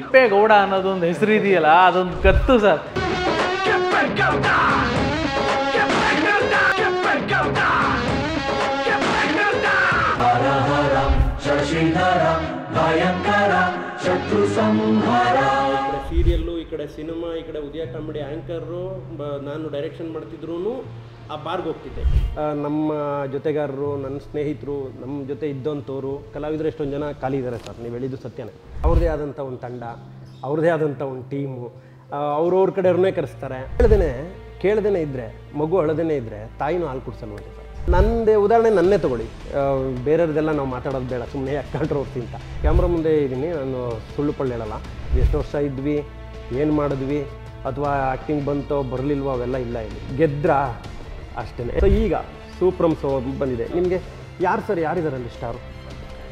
ಕೆಂಪೇಗೌಡ ಅನ್ನೋದೊಂದು ಹೆಸರು ಇದೆಯಲ್ಲ, ಅದೊಂದು ಗತ್ತು ಸರ್. ಸೀರಿಯಲ್ಲು, ಈ ಕಡೆ ಸಿನಿಮಾ, ಈ ಕಡೆ ಉದಯ ಕಾಮಿಡಿ ಆ್ಯಂಕರು, ನಾನು ಡೈರೆಕ್ಷನ್ ಮಾಡ್ತಿದ್ರು ಆ ಬಾರ್ಗೆ ಹೋಗ್ತಿದ್ದೆ. ನಮ್ಮ ಜೊತೆಗಾರರು, ನನ್ನ ಸ್ನೇಹಿತರು, ನಮ್ಮ ಜೊತೆ ಇದ್ದಂಥವ್ರು ಕಲಾವಿದರು ಎಷ್ಟೊಂದು ಜನ ಖಾಲಿ ಇದ್ದಾರೆ ಸರ್. ನೀವು ಹೇಳಿದ್ದು ಸತ್ಯನೇ. ಅವ್ರದ್ದೇ ಆದಂಥ ಒಂದು ತಂಡ, ಅವ್ರದ್ದೇ ಆದಂಥ ಒಂದು ಟೀಮು, ಅವ್ರವ್ರ ಕಡೆಯವ್ರನ್ನೇ ಕರೆಸ್ತಾರೆ. ಕೇಳ್ದೇನೆ ಇದ್ದರೆ, ಮಗು ಅಳದೇನೆ ಇದ್ದರೆ ತಾಯಿನೂ ಹಾಲು ಕುಡ್ಸಲ್ವಂತೆ ಸರ್. ನನ್ನದೇ ಉದಾಹರಣೆ ನನ್ನೇ ತೊಗೊಳ್ಳಿ, ಬೇರೆಯವ್ರದ್ದೆಲ್ಲ ನಾವು ಮಾತಾಡೋದು ಬೇಡ, ಸುಮ್ಮನೆ ಯಾಕೆ ಕಾಂಟ್ರವರ್ಸಿ ಅಂತ. ಕ್ಯಾಮ್ರಾ ಮುಂದೆ ಇದ್ದೀನಿ, ನಾನು ಸುಳ್ಳು ಪಳ್ಳು ಹೇಳಲ್ಲ. ಎಷ್ಟು ವರ್ಷ ಇದ್ವಿ, ಏನು ಮಾಡಿದ್ವಿ, ಅಥವಾ ಆ್ಯಕ್ಟಿಂಗ್ ಬಂತೋ ಬರಲಿಲ್ವೋ ಅವೆಲ್ಲ ಇಲ್ಲ. ಇಲ್ಲಿ ಗೆದ್ರಾ ಅಷ್ಟೇ. ಸೊ ಈಗ ಸೂಪ್ರಮ್ ಶೋ ಬಂದಿದೆ. ನಿಮಗೆ ಯಾರಿದಾರಲ್ಲಿ ಸ್ಟಾರು?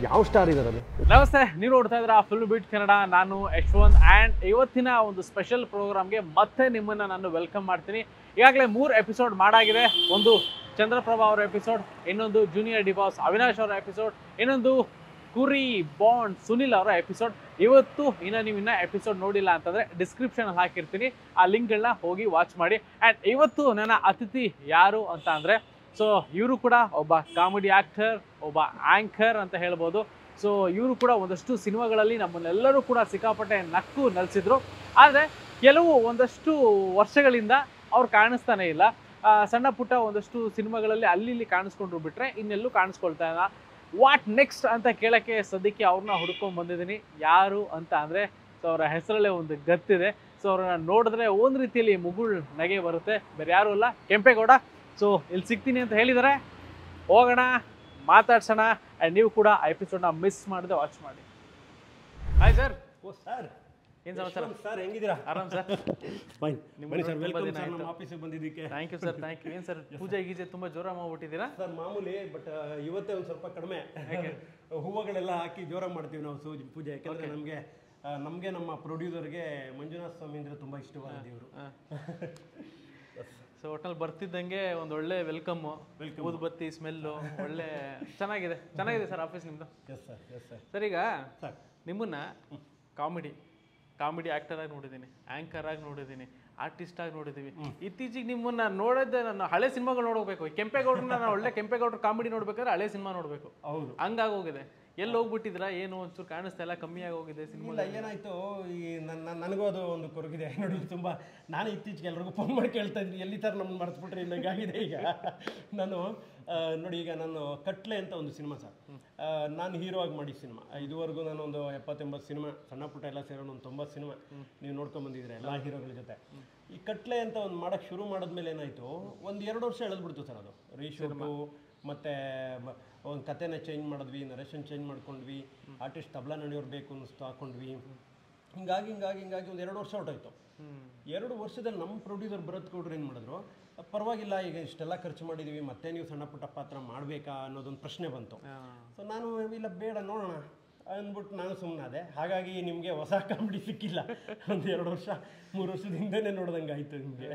ಯಾವ ಸ್ಟಾರ್ ಇದಾರಲ್ಲಿ? ನಮಸ್ತೆ, ನೀವು ನೋಡ್ತಾ ಇದ್ದೀರಾ ಫಿಲ್ಮ್ ಬೀಟ್ ಕನ್ನಡ. ನಾನು ಯಶವಂತ್ ಆ್ಯಂಡ್ ಇವತ್ತಿನ ಒಂದು ಸ್ಪೆಷಲ್ ಪ್ರೋಗ್ರಾಮ್ಗೆ ಮತ್ತೆ ನಿಮ್ಮನ್ನು ನಾನು ವೆಲ್ಕಮ್ ಮಾಡ್ತೀನಿ. ಈಗಾಗಲೇ 3 ಎಪಿಸೋಡ್ ಮಾಡಾಗಿದೆ. ಒಂದು ಚಂದ್ರಪ್ರಭಾ ಅವರ ಎಪಿಸೋಡ್, ಇನ್ನೊಂದು ಜೂನಿಯರ್ ಡಿ ಬಾಸ್ ಅವಿನಾಶ್ ಅವರ ಎಪಿಸೋಡ್, ಇನ್ನೊಂದು ಕುರಿ ಬಾಂಡ್ ಸುನಿಲ್ ಅವರ ಎಪಿಸೋಡ್. ಇವತ್ತು ನೀವು ಎಪಿಸೋಡ್ ನೋಡಿಲ್ಲ ಅಂತಂದರೆ ಡಿಸ್ಕ್ರಿಪ್ಷನಲ್ಲಿ ಹಾಕಿರ್ತೀನಿ, ಆ ಲಿಂಕ್ಗಳನ್ನ ಹೋಗಿ ವಾಚ್ ಮಾಡಿ. ಆ್ಯಂಡ್ ಇವತ್ತು ನನ್ನ ಅತಿಥಿ ಯಾರು ಅಂತ ಅಂದರೆ, ಸೊ ಇವರು ಕೂಡ ಒಬ್ಬ ಕಾಮಿಡಿ ಆ್ಯಕ್ಟರ್, ಒಬ್ಬ ಆ್ಯಂಕರ್ ಅಂತ ಹೇಳ್ಬೋದು. ಸೊ ಇವರು ಕೂಡ ಒಂದಷ್ಟು ಸಿನಿಮಾಗಳಲ್ಲಿ ನಮ್ಮನ್ನೆಲ್ಲರೂ ಕೂಡ ಸಿಕ್ಕಾಪಟ್ಟೆ ನಕ್ಕು ನಲಿಸಿದ್ರು. ಆದರೆ ಒಂದಷ್ಟು ವರ್ಷಗಳಿಂದ ಅವ್ರು ಕಾಣಿಸ್ತಾನೆ ಇಲ್ಲ. ಸಣ್ಣ ಪುಟ್ಟ ಒಂದಷ್ಟು ಸಿನಿಮಾಗಳಲ್ಲಿ ಅಲ್ಲಿ ಕಾಣಿಸ್ಕೊಂಡ್ರು ಬಿಟ್ಟರೆ ಇನ್ನೆಲ್ಲೂ ಕಾಣಿಸ್ಕೊಳ್ತಾ ಇಲ್ಲ. ವಾಟ್ ನೆಕ್ಸ್ಟ್ ಅಂತ ಕೇಳೋಕ್ಕೆ ಸದ್ಯಕ್ಕೆ ಅವ್ರನ್ನ ಹುಡ್ಕೊಂಡು ಬಂದಿದ್ದೀನಿ. ಯಾರು ಅಂತ ಅಂದರೆ, ಸೊ ಅವರ ಹೆಸರಲ್ಲೇ ಒಂದು ಗತ್ತಿದೆ. ಸೊ ಅವ್ರನ್ನ ನೋಡಿದ್ರೆ ಒಂದು ರೀತಿಯಲ್ಲಿ ಮುಗುಳ್ ನಗೆ ಬರುತ್ತೆ. ಬೇರೆ ಯಾರೂ ಇಲ್ಲ, ಕೆಂಪೇಗೌಡ. ಸೊ ಇಲ್ಲಿ ಸಿಗ್ತೀನಿ ಅಂತ ಹೇಳಿದ್ದಾರೆ. ಹೋಗೋಣ, ಮಾತಾಡ್ಸೋಣ. ಆ್ಯಂಡ್ ನೀವು ಕೂಡ ಆ ಎಪಿಸೋಡ್ನ ಮಿಸ್ ಮಾಡದೆ ವಾಚ್ ಮಾಡಿ. Hi sir. ಓ ಸರ್, ಏನು ಸಮಾಚಾರ ಸರ್? ಹೆಂಗಿದ್ದೀರಾ? ಆರಾಮ್ ಸರ್. ಫೈನ್. ಬನ್ನಿ ಸರ್, ವೆಲ್ಕಮ್ ಸರ್ ನಮ್ಮ ಆಫೀಸಿಗೆ ಬಂದಿದ್ದಕ್ಕೆ. Thank you sir, thank you. ಏನು ಸರ್ ಪೂಜೆ ತುಂಬ ಜೋರಾಗಿ ಮಾಡ್ಬಿಟ್ಟಿದ್ದೀರಾ? ಸರ್ ಮಾಮೂಲಿ, ಬಟ್ ಇವತ್ತೇ ಒಂದು ಸ್ವಲ್ಪ ಕಡಿಮೆ. ಹೂವುಗಳೆಲ್ಲ ಹಾಕಿ ಜೋರಾಗಿ ಮಾಡ್ತೀವಿ ನಾವು ಪೂಜೆ. ಯಾಕೆಂದರೆ ನಮಗೆ ನಮ್ಮ ಪ್ರೊಡ್ಯೂಸರ್ಗೆ ಮಂಜುನಾಥ್ ಸ್ವಾಮಿ ಅಂದರೆ ತುಂಬ ಇಷ್ಟವಾದ ದೇವರು. ಸೊ ಒಟ್ಟಲ್ಲಿ ಬರ್ತಿದ್ದಂಗೆ ಒಂದು ಒಳ್ಳೆ ವೆಲ್ಕಮ್ಮು, ಊದುಬತ್ತಿ ಸ್ಮೆಲ್ಲು, ಒಳ್ಳೆ ಚೆನ್ನಾಗಿದೆ ಸರ್ ಆಫೀಸ್ ನಿಮ್ಮದು. Yes sir, yes sir. Sir ಈಗ ನಿಮ್ಮನ್ನು ಕಾಮಿಡಿ ಆ್ಯಕ್ಟರ್ ಆಗಿ ನೋಡಿದ್ದೀನಿ, ಆ್ಯಂಕರ್ ಆಗಿ ನೋಡಿದ್ದೀನಿ, ಆರ್ಟಿಸ್ಟ್ ಆಗಿ ನೋಡಿದ್ದೀವಿ. ಇತ್ತೀಚೆಗೆ ನಿಮ್ಮನ್ನ ನೋಡಿದ್ದೆ ನಾನು ಹಳೆ ಸಿನಿಮಾಗಳು ನೋಡಬೇಕು. ಕೆಂಪೇಗೌಡರನ್ನ ನಾನು ಒಳ್ಳೆ ಕೆಂಪೇಗೌಡರ ಕಾಮಿಡಿ ನೋಡ್ಬೇಕಾದ್ರೆ ಹಳೆ ಸಿನಿಮಾ ನೋಡಬೇಕು. ಹೌದು, ಹಂಗಾಗೋಗಿದೆ. ಎಲ್ಲಿ ಹೋಗ್ಬಿಟ್ಟಿದ್ರಾ ಏನು? ಒಂಚೂರು ಕಾಣಿಸ್ತಾ ಇಲ್ಲ, ಕಮ್ಮಿ ಆಗೋಗಿದೆ ಸಿನಿಮಾ. ಏನಾಯ್ತು, ಈ ನನಗೂ ಅದು ಒಂದು ಕೊರಗಿದೆ ನೋಡಿ. ತುಂಬ ನಾನು ಇತ್ತೀಚೆಗೆ ಎಲ್ರಿಗೂ ಫೋನ್ ಮಾಡಿ ಕೇಳ್ತಾ ಇದ್ದೀನಿ, ಎಲ್ಲಿ ಥರ ನಮ್ಮನ್ನು ಮರೆಸ್ಬಿಟ್ರೆ ಇಲ್ಲಂಗಾಗಿದೆ. ಈಗ ನಾನು ನೋಡಿ, ಈಗ ನಾನು ಕಟ್ಲೆ ಅಂತ ಒಂದು ಸಿನಿಮಾ ಸರ್, ನಾನು ಹೀರೋ ಆಗಿ ಮಾಡಿ ಸಿನಿಮಾ. ಇದುವರೆಗೂ ನಾನು ಒಂದು 70-80 ಸಿನಿಮಾ, ಸಣ್ಣ ಪುಟ್ಟ ಎಲ್ಲ ಸೇರೋಣ ಒಂದು 90 ಸಿನಿಮಾ ನೀವು ನೋಡ್ಕೊಂಬಂದಿದ್ರೆ ಎಲ್ಲ ಹೀರೋಗಳ ಜೊತೆ. ಈ ಕಟ್ಲೆ ಅಂತ ಒಂದು ಮಾಡೋಕ್ಕೆ ಶುರು ಮಾಡಿದ್ಮೇಲೆ ಏನಾಯಿತು, 1-2 ವರ್ಷ ಎಳೆದ್ಬಿಡ್ತು ಸರ್. ಅದು ರೀಶೂಟು, ಮತ್ತು ಒಂದು ಕಥೆನ ಚೇಂಜ್ ಮಾಡಿದ್ವಿ, ನರೇಷನ್ ಚೇಂಜ್ ಮಾಡ್ಕೊಂಡ್ವಿ, ಆರ್ಟಿಸ್ಟ್ ತಬ್ಲಾ ನಡೆಯೋರು ಬೇಕು ಅನ್ನಿಸ್ತು, ಹಾಕ್ಕೊಂಡ್ವಿ. ಹಿಂಗಾಗಿ ಒಂದು 2 ವರ್ಷ ಹೊರಟೋಯ್ತು. 2 ವರ್ಷದಲ್ಲಿ ನಮ್ಮ ಪ್ರೊಡ್ಯೂಸರ್ ಭರತ್ ಗೌಡ್ರು ಏನು ಮಾಡಿದ್ರು, ಪರವಾಗಿಲ್ಲ, ಈಗ ಇಷ್ಟೆಲ್ಲ ಖರ್ಚು ಮಾಡಿದ್ದೀವಿ, ಮತ್ತೆ ನೀವು ಸಣ್ಣ ಪುಟ್ಟ ಪಾತ್ರ ಮಾಡಬೇಕಾ ಅನ್ನೋದೊಂದು ಪ್ರಶ್ನೆ ಬಂತು. ಸೊ ನಾನು ಇಲ್ಲ, ಬೇಡ ನೋಡೋಣ ಅಂದ್ಬಿಟ್ಟು ನಾನು ಸುಮ್ಮನಾದೆ. ಹಾಗಾಗಿ ನಿಮಗೆ ಹೊಸ ಕಾಮಿಡಿ ಸಿಕ್ಕಿಲ್ಲ. ಒಂದು 2 ವರ್ಷ 3 ವರ್ಷದ ಹಿಂದೆನೇ ನೋಡ್ದಂಗೆ ಆಯಿತು ನಿಮಗೆ.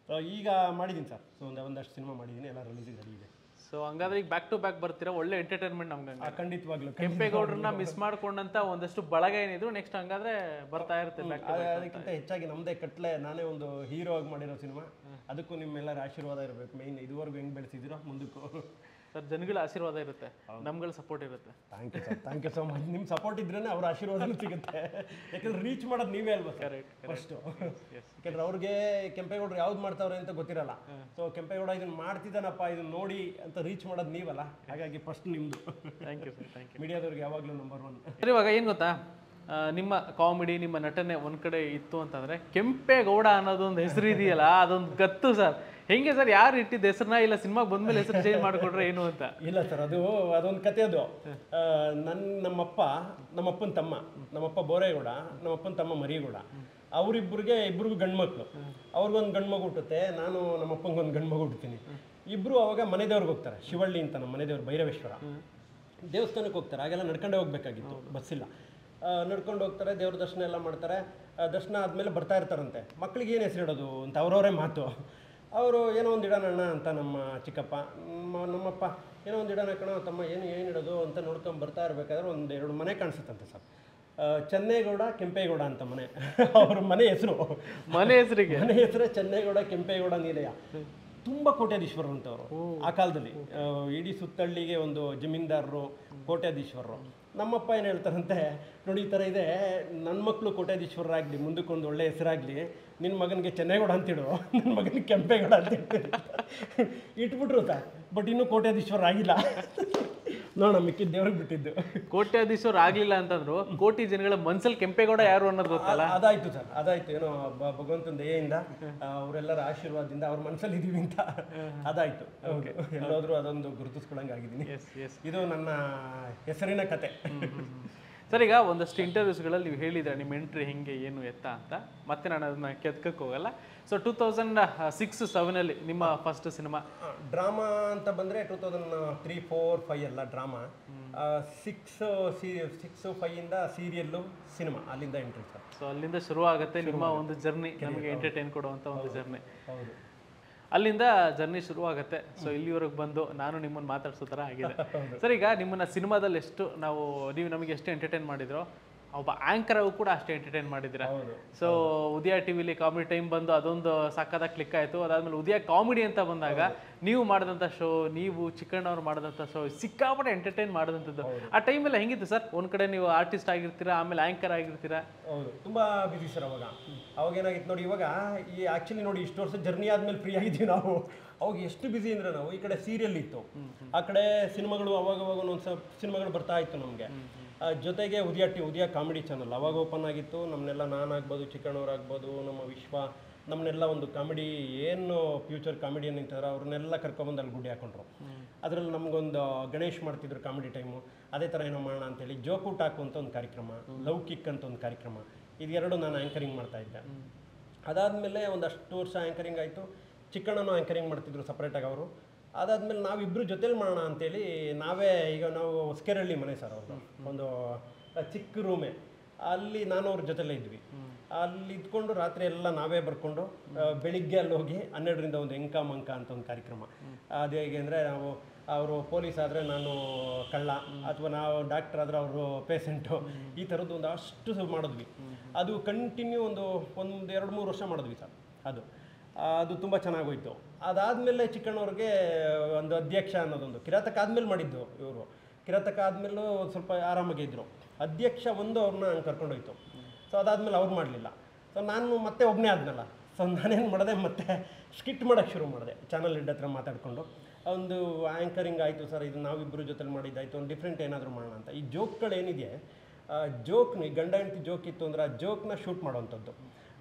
ಸೊ ಈಗ ಮಾಡಿದ್ದೀನಿ ಸರ್. ಸೊ ಒಂದಷ್ಟು ಸಿನಿಮಾ ಮಾಡಿದ್ದೀನಿ, ಎಲ್ಲ ರಿಲೀಸಿಗೆ ರೆಡಿ ಇದೆ. ಸೊ ಹಂಗಾದ್ರೆ ಈಗ ಬ್ಯಾಕ್ ಟು ಬ್ಯಾಕ್ ಬರ್ತೀರಾ, ಒಳ್ಳೆ ಎಂಟರ್ಟೈನ್ಮೆಂಟ್ ನಮ್ಗೆ. ಖಂಡಿತವಾಗ್ಲೂ ಕೆಂಪೇಗೌಡರನ್ನ ಮಿಸ್ ಮಾಡ್ಕೊಂಡಂತ ಒಂದಷ್ಟು ಬಳಗ ಏನಿದ್ರು ನೆಕ್ಸ್ಟ್ ಹಂಗಾದ್ರೆ ಬರ್ತಾ ಇರುತ್ತೆ. ಅದಕ್ಕಿಂತ ಹೆಚ್ಚಾಗಿ ನಮ್ಮದೇ ಕಟ್ಲೆ, ನಾನೇ ಒಂದು ಹೀರೋ ಆಗಿ ಮಾಡಿರೋ ಸಿನಿಮಾ. ಅದಕ್ಕೂ ನಿಮ್ಮೆಲ್ಲರ ಆಶೀರ್ವಾದ ಇರಬೇಕು ಮೇಯ್ನ್. ಇದುವರೆಗೂ ಹೆಂಗೆ ಬೆಳೆಸಿದ್ದೀರೋ ಮುಂದಕ್ಕೂ ಸರ್ ಜನಗಳ ಆಶೀರ್ವಾದ ಇರುತ್ತೆ, ನಮ್ಗಳ ಸಪೋರ್ಟ್ ಇರುತ್ತೆ. Thank you sir, thank you so much. ನಿಮ್ಮ ಸಪೋರ್ಟ್ ಇದ್ರೇ ಅವ್ರ ಆಶೀರ್ವಾದನೂ ಸಿಗುತ್ತೆ. ಯಾಕಂದ್ರೆ ರೀಚ್ ಮಾಡೋದು ನೀವೇ ಅಲ್ವಾ ಫಸ್ಟು. ಯಾಕಂದ್ರೆ ಅವ್ರಿಗೆ ಕೆಂಪೇಗೌಡರು ಯಾವ್ದು ಮಾಡ್ತಾವ್ರೆ ಅಂತ ಗೊತ್ತಿರಲ್ಲ. ಸೊ ಕೆಂಪೇಗೌಡ ಇದನ್ನು ಮಾಡ್ತಿದ್ದಾನಪ್ಪ, ಇದನ್ನು ನೋಡಿ ಅಂತ ರೀಚ್ ಮಾಡೋದು ನೀವಲ್ಲ. ಹಾಗಾಗಿ ಫಸ್ಟ್ ನಿಮ್ಮದು. Thank you sir, thank you. ಮೀಡಿಯಾದವ್ರಿಗೆ ಯಾವಾಗಲೂ ನಂಬರ್ 1. ಇವಾಗ ಏನು ಗೊತ್ತಾ, ನಿಮ್ಮ ಕಾಮಿಡಿ, ನಿಮ್ಮ ನಟನೆ ಒಂದು ಕಡೆ ಇತ್ತು ಅಂತಂದರೆ, ಕೆಂಪೇಗೌಡ ಅನ್ನೋದೊಂದು ಹೆಸರು ಇದೆಯಲ್ಲ, ಅದೊಂದು ಗತ್ತು ಸರ್. ಹೆಂಗೆ ಸರ್, ಯಾರು ಇಟ್ಟಿದ್ದ ಹೆಸರನ್ನ? ಇಲ್ಲ ಸಿನಿಮಾಗೆ ಬಂದ್ಮೇಲೆ ಹೆಸರು ಚೇಂಜ್ ಮಾಡಿಕೊಟ್ರೆ ಏನು ಅಂತ? ಇಲ್ಲ ಸರ್, ಅದೊಂದು ಕತೆ. ಅದು ನಮ್ಮಪ್ಪನ ತಮ್ಮ, ನಮ್ಮಪ್ಪ ಬೋರೇಗೌಡ, ನಮ್ಮಪ್ಪನ ತಮ್ಮ ಮರಿಗೌಡ, ಇಬ್ಬರಿಗೂ ಗಂಡು ಮಕ್ಕಳು. ಅವ್ರಿಗೊಂದು ಗಂಡು ಮಗು ಹುಟ್ಟುತ್ತೆ, ನಾನು ನಮ್ಮಪ್ಪಂಗೊಂದು ಗಂಡು ಮಗು ಹುಟ್ಟುತ್ತೀನಿ. ಇಬ್ಬರು ಅವಾಗ ಮನೆ ದೇವ್ರಿಗೆ ಹೋಗ್ತಾರೆ. ಶಿವಳ್ಳಿ ಅಂತ ನಮ್ಮ ಮನೆ ದೇವ್ರು ಭೈರವೇಶ್ವರ ದೇವಸ್ಥಾನಕ್ಕೆ ಹೋಗ್ತಾರೆ. ಆಗೆಲ್ಲ ನಡ್ಕೊಂಡೇ ಹೋಗ್ಬೇಕಾಗಿತ್ತು, ಬಸ್ಸಿಲ್ಲ. ನಡ್ಕೊಂಡು ಹೋಗ್ತಾರೆ, ದೇವ್ರ ದರ್ಶನ ಎಲ್ಲ ಮಾಡ್ತಾರೆ. ದರ್ಶನ ಆದಮೇಲೆ ಬರ್ತಾ ಇರ್ತಾರಂತೆ. ಮಕ್ಕಳಿಗೆ ಏನು ಹೆಸರಿಡೋದು ಅಂತ ಅವರವರೇ ಮಾತು. ಅವರು ಏನೋ ಒಂದು ಇಡೋಣ ಅಣ್ಣ ಅಂತ ನಮ್ಮ ಚಿಕ್ಕಪ್ಪ, ನಮ್ಮಪ್ಪ ಏನೋ ಒಂದು ಇಡೋಣ ಕಣೋ ತಮ್ಮ, ಏನು ಇಡೋದು ಅಂತ ನೋಡ್ಕೊಂಡು ಬರ್ತಾ ಇರಬೇಕಾದ್ರೆ 1-2 ಮನೆ ಕಾಣಿಸುತ್ತಂತೆ ಸರ್. ಚೆನ್ನೇಗೌಡ ಕೆಂಪೇಗೌಡ ಅಂತ ಮನೆ ಅವ್ರ ಮನೆ ಹೆಸರು. ಮನೆ ಹೆಸರಿಗೆ ಮನೆ ಹೆಸರೇ ಚೆನ್ನೇಗೌಡ ಕೆಂಪೇಗೌಡ ನೀಲಯ್ಯ. ತುಂಬ ಕೋಟ್ಯಾಧೀಶ್ವರರು ಅಂತವರು ಆ ಕಾಲದಲ್ಲಿ. ಇಡೀ ಸುತ್ತಳ್ಳಿಗೆ ಒಂದು ಜಮೀನ್ದಾರರು, ಕೋಟ್ಯಾಧೀಶ್ವರರು. ನಮ್ಮಪ್ಪ ಏನು ಹೇಳ್ತಾರಂತೆ, ನೋಡಿ ಈ ಥರ ಇದೆ, ನನ್ನ ಮಕ್ಕಳು ಕೋಟ್ಯಾಧೀಶ್ವರರಾಗಲಿ, ಮುಂದಕ್ಕೊಂದು ಒಳ್ಳೆ ಹೆಸರಾಗಲಿ, ನಿನ್ನ ಮಗನಿಗೆ ಚೆನ್ನೇಗೌಡ ಅಂತಿಡು, ನನ್ನ ಮಗನಿಗೆ ಕೆಂಪೇಗೌಡ ಅಂತ ಇಟ್ಬಿಟ್ರು ಸರ್. ಬಟ್ ಇನ್ನೂ ಕೋಟ್ಯಾಧೀಶ್ವರ ಆಗಿಲ್ಲ. ನೋಡೋಣ, ಮಿಕ್ಕಿದ ದೇವ್ರಿಗೆ ಬಿಟ್ಟಿದ್ದು. ಕೋಟ್ಯಾಧೀಶ್ವರ ಆಗ್ಲಿಲ್ಲ ಅಂತಂದ್ರು ಕೋಟಿ ಜನಗಳ ಮನ್ಸಲ್ಲಿ ಕೆಂಪೇಗೌಡ ಯಾರು ಅನ್ನೋದು ಗೊತ್ತಲ್ಲ. ಅದಾಯ್ತು ಸರ್, ಅದಾಯ್ತು. ಏನೋ ಭಗವಂತನ ದಯೆಯಿಂದ ಅವರೆಲ್ಲರ ಆಶೀರ್ವಾದದಿಂದ ಅವ್ರ ಮನಸ್ಸಲ್ಲಿ ಇದೀವಿ ಅಂತ ಅದಾಯ್ತು. ಎಲ್ಲಾದ್ರೂ ಅದೊಂದು ಗುರುತಿಸ್ಕೊಳಂಗೆ ಆಗಿದ್ದೀನಿ. ಇದು ನನ್ನ ಹೆಸರಿನ ಕತೆ. ಸರ್, ಈಗ ಒಂದಷ್ಟು ಇಂಟರ್ವ್ಯೂಸ್ಗಳಲ್ಲಿ ನೀವು ಹೇಳಿದ್ರೆ ನಿಮ್ಮ ಎಂಟ್ರಿ ಹೆಂಗೆ ಏನು ಎತ್ತ ಅಂತ, ಮತ್ತೆ ನಾನು ಅದನ್ನ ಕೆತ್ಕಕ್ಕೆ ಹೋಗಲ್ಲ. ಸೊ 2006-07 ನಿಮ್ಮ ಫಸ್ಟ್ ಸಿನಿಮಾ ಡ್ರಾಮಾ ಅಂತ ಬಂದರೆ 2003, 4, 5 ಎಲ್ಲ ಡ್ರಾಮಾ. 6-5 ಸೀರಿಯಲ್ಲು, ಸಿನಿಮಾ, ಅಲ್ಲಿಂದ ಎಂಟ್ರಿ ಸರ್. ಸೊ ಅಲ್ಲಿಂದ ಶುರು ಆಗುತ್ತೆ ನಿಮ್ಮ ಒಂದು ಜರ್ನಿ, ನಮಗೆ ಎಂಟರ್ಟೈನ್ ಕೊಡುವಂಥ ಒಂದು ಜರ್ನಿ. ಹೌದು, ಅಲ್ಲಿಂದ ಜರ್ನಿ ಶುರು ಆಗುತ್ತೆ. ಸೊ ಇಲ್ಲಿವರೆಗೆ ಬಂದು ನಾನು ನಿಮ್ಮನ್ನು ಮಾತಾಡ್ಸೋ ಥರ ಆಗಿದೆ. ಸರ್, ಈಗ ನಿಮ್ಮನ್ನ ಸಿನಿಮಾದಲ್ಲಿ ಎಷ್ಟು ನೀವು ನಮಗೆ ಎಷ್ಟು ಎಂಟರ್ಟೈನ್ ಮಾಡಿದ್ರೋ, ಒಬ್ಬ ಆ್ಯಂಕರ್ ಕೂಡ ಅಷ್ಟೇ ಎಂಟರ್ಟೈನ್ ಮಾಡಿದ್ದೀರಾ. ಸೊ ಉದಯ ಟಿವಿಲಿ ಕಾಮಿಡಿ ಟೈಮ್ ಬಂದು ಅದೊಂದು ಸಕ್ಕತ್ತಾಗಿ ಕ್ಲಿಕ್ ಆಯಿತು. ಅದಾದ್ಮೇಲೆ ಉದಯ ಕಾಮಿಡಿ ಅಂತ ಬಂದಾಗ ನೀವು ಮಾಡಿದಂಥ ಶೋ, ನೀವು ಚಿಕ್ಕಣ್ಣವ್ರು ಮಾಡಿದಂಥ ಶೋ ಸಿಕ್ಕಾಪಟ್ಟೆ ಎಂಟರ್ಟೈನ್ ಮಾಡಿದಂಥದ್ದು. ಆ ಟೈಮೆಲ್ಲ ಹೆಂಗಿತ್ತು ಸರ್? ಒಂದು ಕಡೆ ನೀವು ಆರ್ಟಿಸ್ಟ್ ಆಗಿರ್ತೀರಾ, ಆಮೇಲೆ ಆ್ಯಂಕರ್ ಆಗಿರ್ತೀರಾ. ಹೌದು, ತುಂಬ ಬಿಸಿ ಸರ್ ಅವಾಗ ಏನಾಗಿತ್ತು ನೋಡಿ. ಇವಾಗ ಈ ಆ್ಯಕ್ಚುಲಿ ನೋಡಿ, ಇಷ್ಟು ವರ್ಷ ಜರ್ನಿ ಆದಮೇಲೆ ಫ್ರೀ ಆಗಿದ್ದೀವಿ ನಾವು. ಅವಾಗ ಎಷ್ಟು ಬಿಸಿ ಅಂದರೆ, ನಾವು ಈ ಕಡೆ ಸೀರಿಯಲ್ ಇತ್ತು, ಆ ಕಡೆ ಸಿನಿಮಾಗಳು ಅವಾಗವಾಗ ಒಂದೊಂದು ಸಿನಿಮಾಗಳು ಬರ್ತಾ ಇತ್ತು ನಮಗೆ. ಜೊತೆಗೆ ಉದಯ ಕಾಮಿಡಿ ಚಾನಲ್ ಅವಾಗ ಓಪನ್ ಆಗಿತ್ತು. ನಮ್ಮನ್ನೆಲ್ಲ ನಾನಾಗ್ಬೋದು, ಚಿಕ್ಕಣ್ಣವ್ರಾಗ್ಬೋದು, ನಮ್ಮ ವಿಶ್ವ, ನಮ್ಮನ್ನೆಲ್ಲ ಒಂದು ಕಾಮಿಡಿ ಏನು ಫ್ಯೂಚರ್ ಕಾಮಿಡಿಯನ್ ಅಂತಾರೆ ಅವ್ರನ್ನೆಲ್ಲ ಕರ್ಕೊಬಂದು ಅಲ್ಲಿ ಗುಡ್ಡೆ ಹಾಕೊಂಡ್ರು. ಅದರಲ್ಲಿ ನಮಗೊಂದು ಗಣೇಶ್ ಮಾಡ್ತಿದ್ರು ಕಾಮಿಡಿ ಟೈಮು. ಅದೇ ಥರ ಏನೋ ಮಾಡೋಣ ಅಂತೇಳಿ ಜೋಕು ಟಾಕು ಅಂತ ಒಂದು ಕಾರ್ಯಕ್ರಮ, ಲವ್ ಕಿಕ್ ಅಂತ ಒಂದು ಕಾರ್ಯಕ್ರಮ, ಇದೆರಡು ನಾನು ಆ್ಯಂಕರಿಂಗ್ ಮಾಡ್ತಾಯಿದ್ದೆ. ಅದಾದಮೇಲೆ ಒಂದಷ್ಟು ವರ್ಷ ಆ್ಯಂಕರಿಂಗ್ ಆಯಿತು. ಚಿಕ್ಕಣ್ಣನೂ ಆ್ಯಂಕರಿಂಗ್ ಮಾಡ್ತಿದ್ರು ಸಪ್ರೇಟಾಗಿ ಅವರು. ಅದಾದಮೇಲೆ ನಾವಿಬ್ಬರು ಜೊತೆಲಿ ಮಾಡೋಣ ಅಂತೇಳಿ ನಾವೇ, ಈಗ ನಾವು ಹೊಸಕೆರಳ್ಳಿ ಮನೆ ಸರ್ ಅವ್ರದ್ದು, ಒಂದು ಚಿಕ್ಕ ರೂಮೇ, ಅಲ್ಲಿ ನಾನು ಅವ್ರ ಜೊತೆಲೇ ಇದ್ವಿ. ಅಲ್ಲಿ ಇದ್ಕೊಂಡು ರಾತ್ರಿ ಎಲ್ಲ ನಾವೇ ಬರ್ಕೊಂಡು ಬೆಳಿಗ್ಗೆ ಅಲ್ಲಿ ಹೋಗಿ 12ರಿಂದ ಒಂದು ಎಂಕ ಮಂಕ ಅಂತ ಒಂದು ಕಾರ್ಯಕ್ರಮ. ಅದು ಹೇಗೆ ಅಂದರೆ, ನಾವು ಅವರು ಪೊಲೀಸ್ ಆದರೆ ನಾನು ಕಳ್ಳ, ಅಥವಾ ನಾವು ಡಾಕ್ಟರ್ ಆದರೆ ಅವರು ಪೇಷೆಂಟು, ಈ ಥರದ್ದು ಒಂದು ಅಷ್ಟು ಮಾಡಿದ್ವಿ. ಅದು ಕಂಟಿನ್ಯೂ ಒಂದು 2-3 ವರ್ಷ ಮಾಡಿದ್ವಿ ಸರ್. ಅದು ತುಂಬ ಚೆನ್ನಾಗೋಯ್ತು. ಅದಾದಮೇಲೆ ಚಿಕ್ಕಣ್ಣವ್ರಿಗೆ ಒಂದು ಅಧ್ಯಕ್ಷ ಅನ್ನೋದೊಂದು, ಕಿರಾತಕ ಆದಮೇಲೆ ಮಾಡಿದ್ದು ಇವರು. ಕಿರಾತಕ ಆದಮೇಲೂ ಸ್ವಲ್ಪ ಆರಾಮಾಗಿ ಇದ್ದರು. ಅಧ್ಯಕ್ಷ ಅವ್ರನ್ನ ಹಂಗೆ ಕರ್ಕೊಂಡೋಯ್ತು. ಸೊ ಅದಾದಮೇಲೆ ಅವ್ರು ಮಾಡಲಿಲ್ಲ. ಸೊ ನಾನು ಮತ್ತೆ ಒಬ್ಬನೇ ಆದ್ನಲ್ಲ. ಸೊ ನಾನೇನು ಮಾಡಿದೆ, ಮತ್ತೆ ಸ್ಕಿಟ್ ಮಾಡೋಕ್ಕೆ ಶುರು ಮಾಡಿದೆ. ಚಾನಲ್ ಹೆಡ್ ಹತ್ರ ಮಾತಾಡಿಕೊಂಡು ಒಂದು ಆ್ಯಂಕರಿಂಗ್ ಆಯಿತು ಸರ್, ಇದು ನಾವಿಬ್ಬರು ಜೊತೆಲಿ ಮಾಡಿದ್ದಾಯಿತು, ಒಂದು ಡಿಫ್ರೆಂಟ್ ಏನಾದರೂ ಮಾಡೋಣ ಅಂತ. ಈ ಜೋಕ್ಗಳೇನಿದೆ, ಜೋಕ್ನ ಗಂಡ ಹೆಂಡತಿ ಜೋಕ್ ಇತ್ತು ಅಂದರೆ ಆ ಜೋಕ್ನ ಶೂಟ್ ಮಾಡೋವಂಥದ್ದು.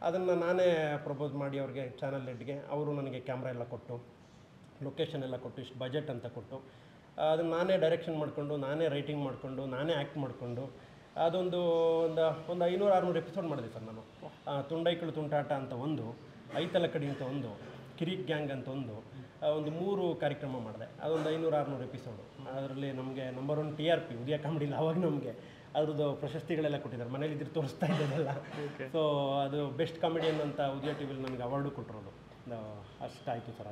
ಅದನ್ನು ನಾನೇ ಪ್ರಪೋಸ್ ಮಾಡಿ ಅವ್ರಿಗೆ, ಚಾನಲ್ ಹೆಡ್ಗೆ. ಅವರು ನನಗೆ ಕ್ಯಾಮ್ರಾ ಎಲ್ಲ ಕೊಟ್ಟು, ಲೊಕೇಶನ್ ಎಲ್ಲ ಕೊಟ್ಟು, ಇಷ್ಟು ಬಜೆಟ್ ಅಂತ ಕೊಟ್ಟು, ಅದನ್ನು ನಾನೇ ಡೈರೆಕ್ಷನ್ ಮಾಡಿಕೊಂಡು, ನಾನೇ ರೈಟಿಂಗ್ ಮಾಡಿಕೊಂಡು, ನಾನೇ ಆ್ಯಕ್ಟ್ ಮಾಡಿಕೊಂಡು, ಅದೊಂದು 500-600 ಎಪಿಸೋಡ್ ಮಾಡಿದೆ ಸರ್ ನಾನು. ತುಂಡೈಕಳು ತುಂಟಾಟ ಅಂತ ಒಂದು, ಐತಲ ಕಡಿ ಅಂತ ಒಂದು, ಕಿರಿಕ್ ಗ್ಯಾಂಗ್ ಅಂತ ಒಂದು 3 ಕಾರ್ಯಕ್ರಮ ಮಾಡಿದೆ. ಅದೊಂದು 500-600 ಎಪಿಸೋಡು. ಅದರಲ್ಲಿ ನಮಗೆ ನಂಬರ್ 1 TRP ಉದಯ ಕಾಮಿಡಿಲಿ. ಆವಾಗ ನಮಗೆ ಅದ್ರದ್ದು ಪ್ರಶಸ್ತಿಗಳೆಲ್ಲ ಕೊಟ್ಟಿದ್ದಾರೆ, ಮನೇಲಿ ಇದ್ರೆ ತೋರಿಸ್ತಾ ಇದ್ದದೆಲ್ಲ. ಸೊ ಅದು ಬೆಸ್ಟ್ ಕಾಮಿಡಿಯನ್ ಅಂತ ಉದಯ ಟಿವಿಲಿ ನನಗೆ ಅವಾರ್ಡು ಕೊಟ್ಟಿರೋದು. ಅಷ್ಟಾಯಿತು ಸರ್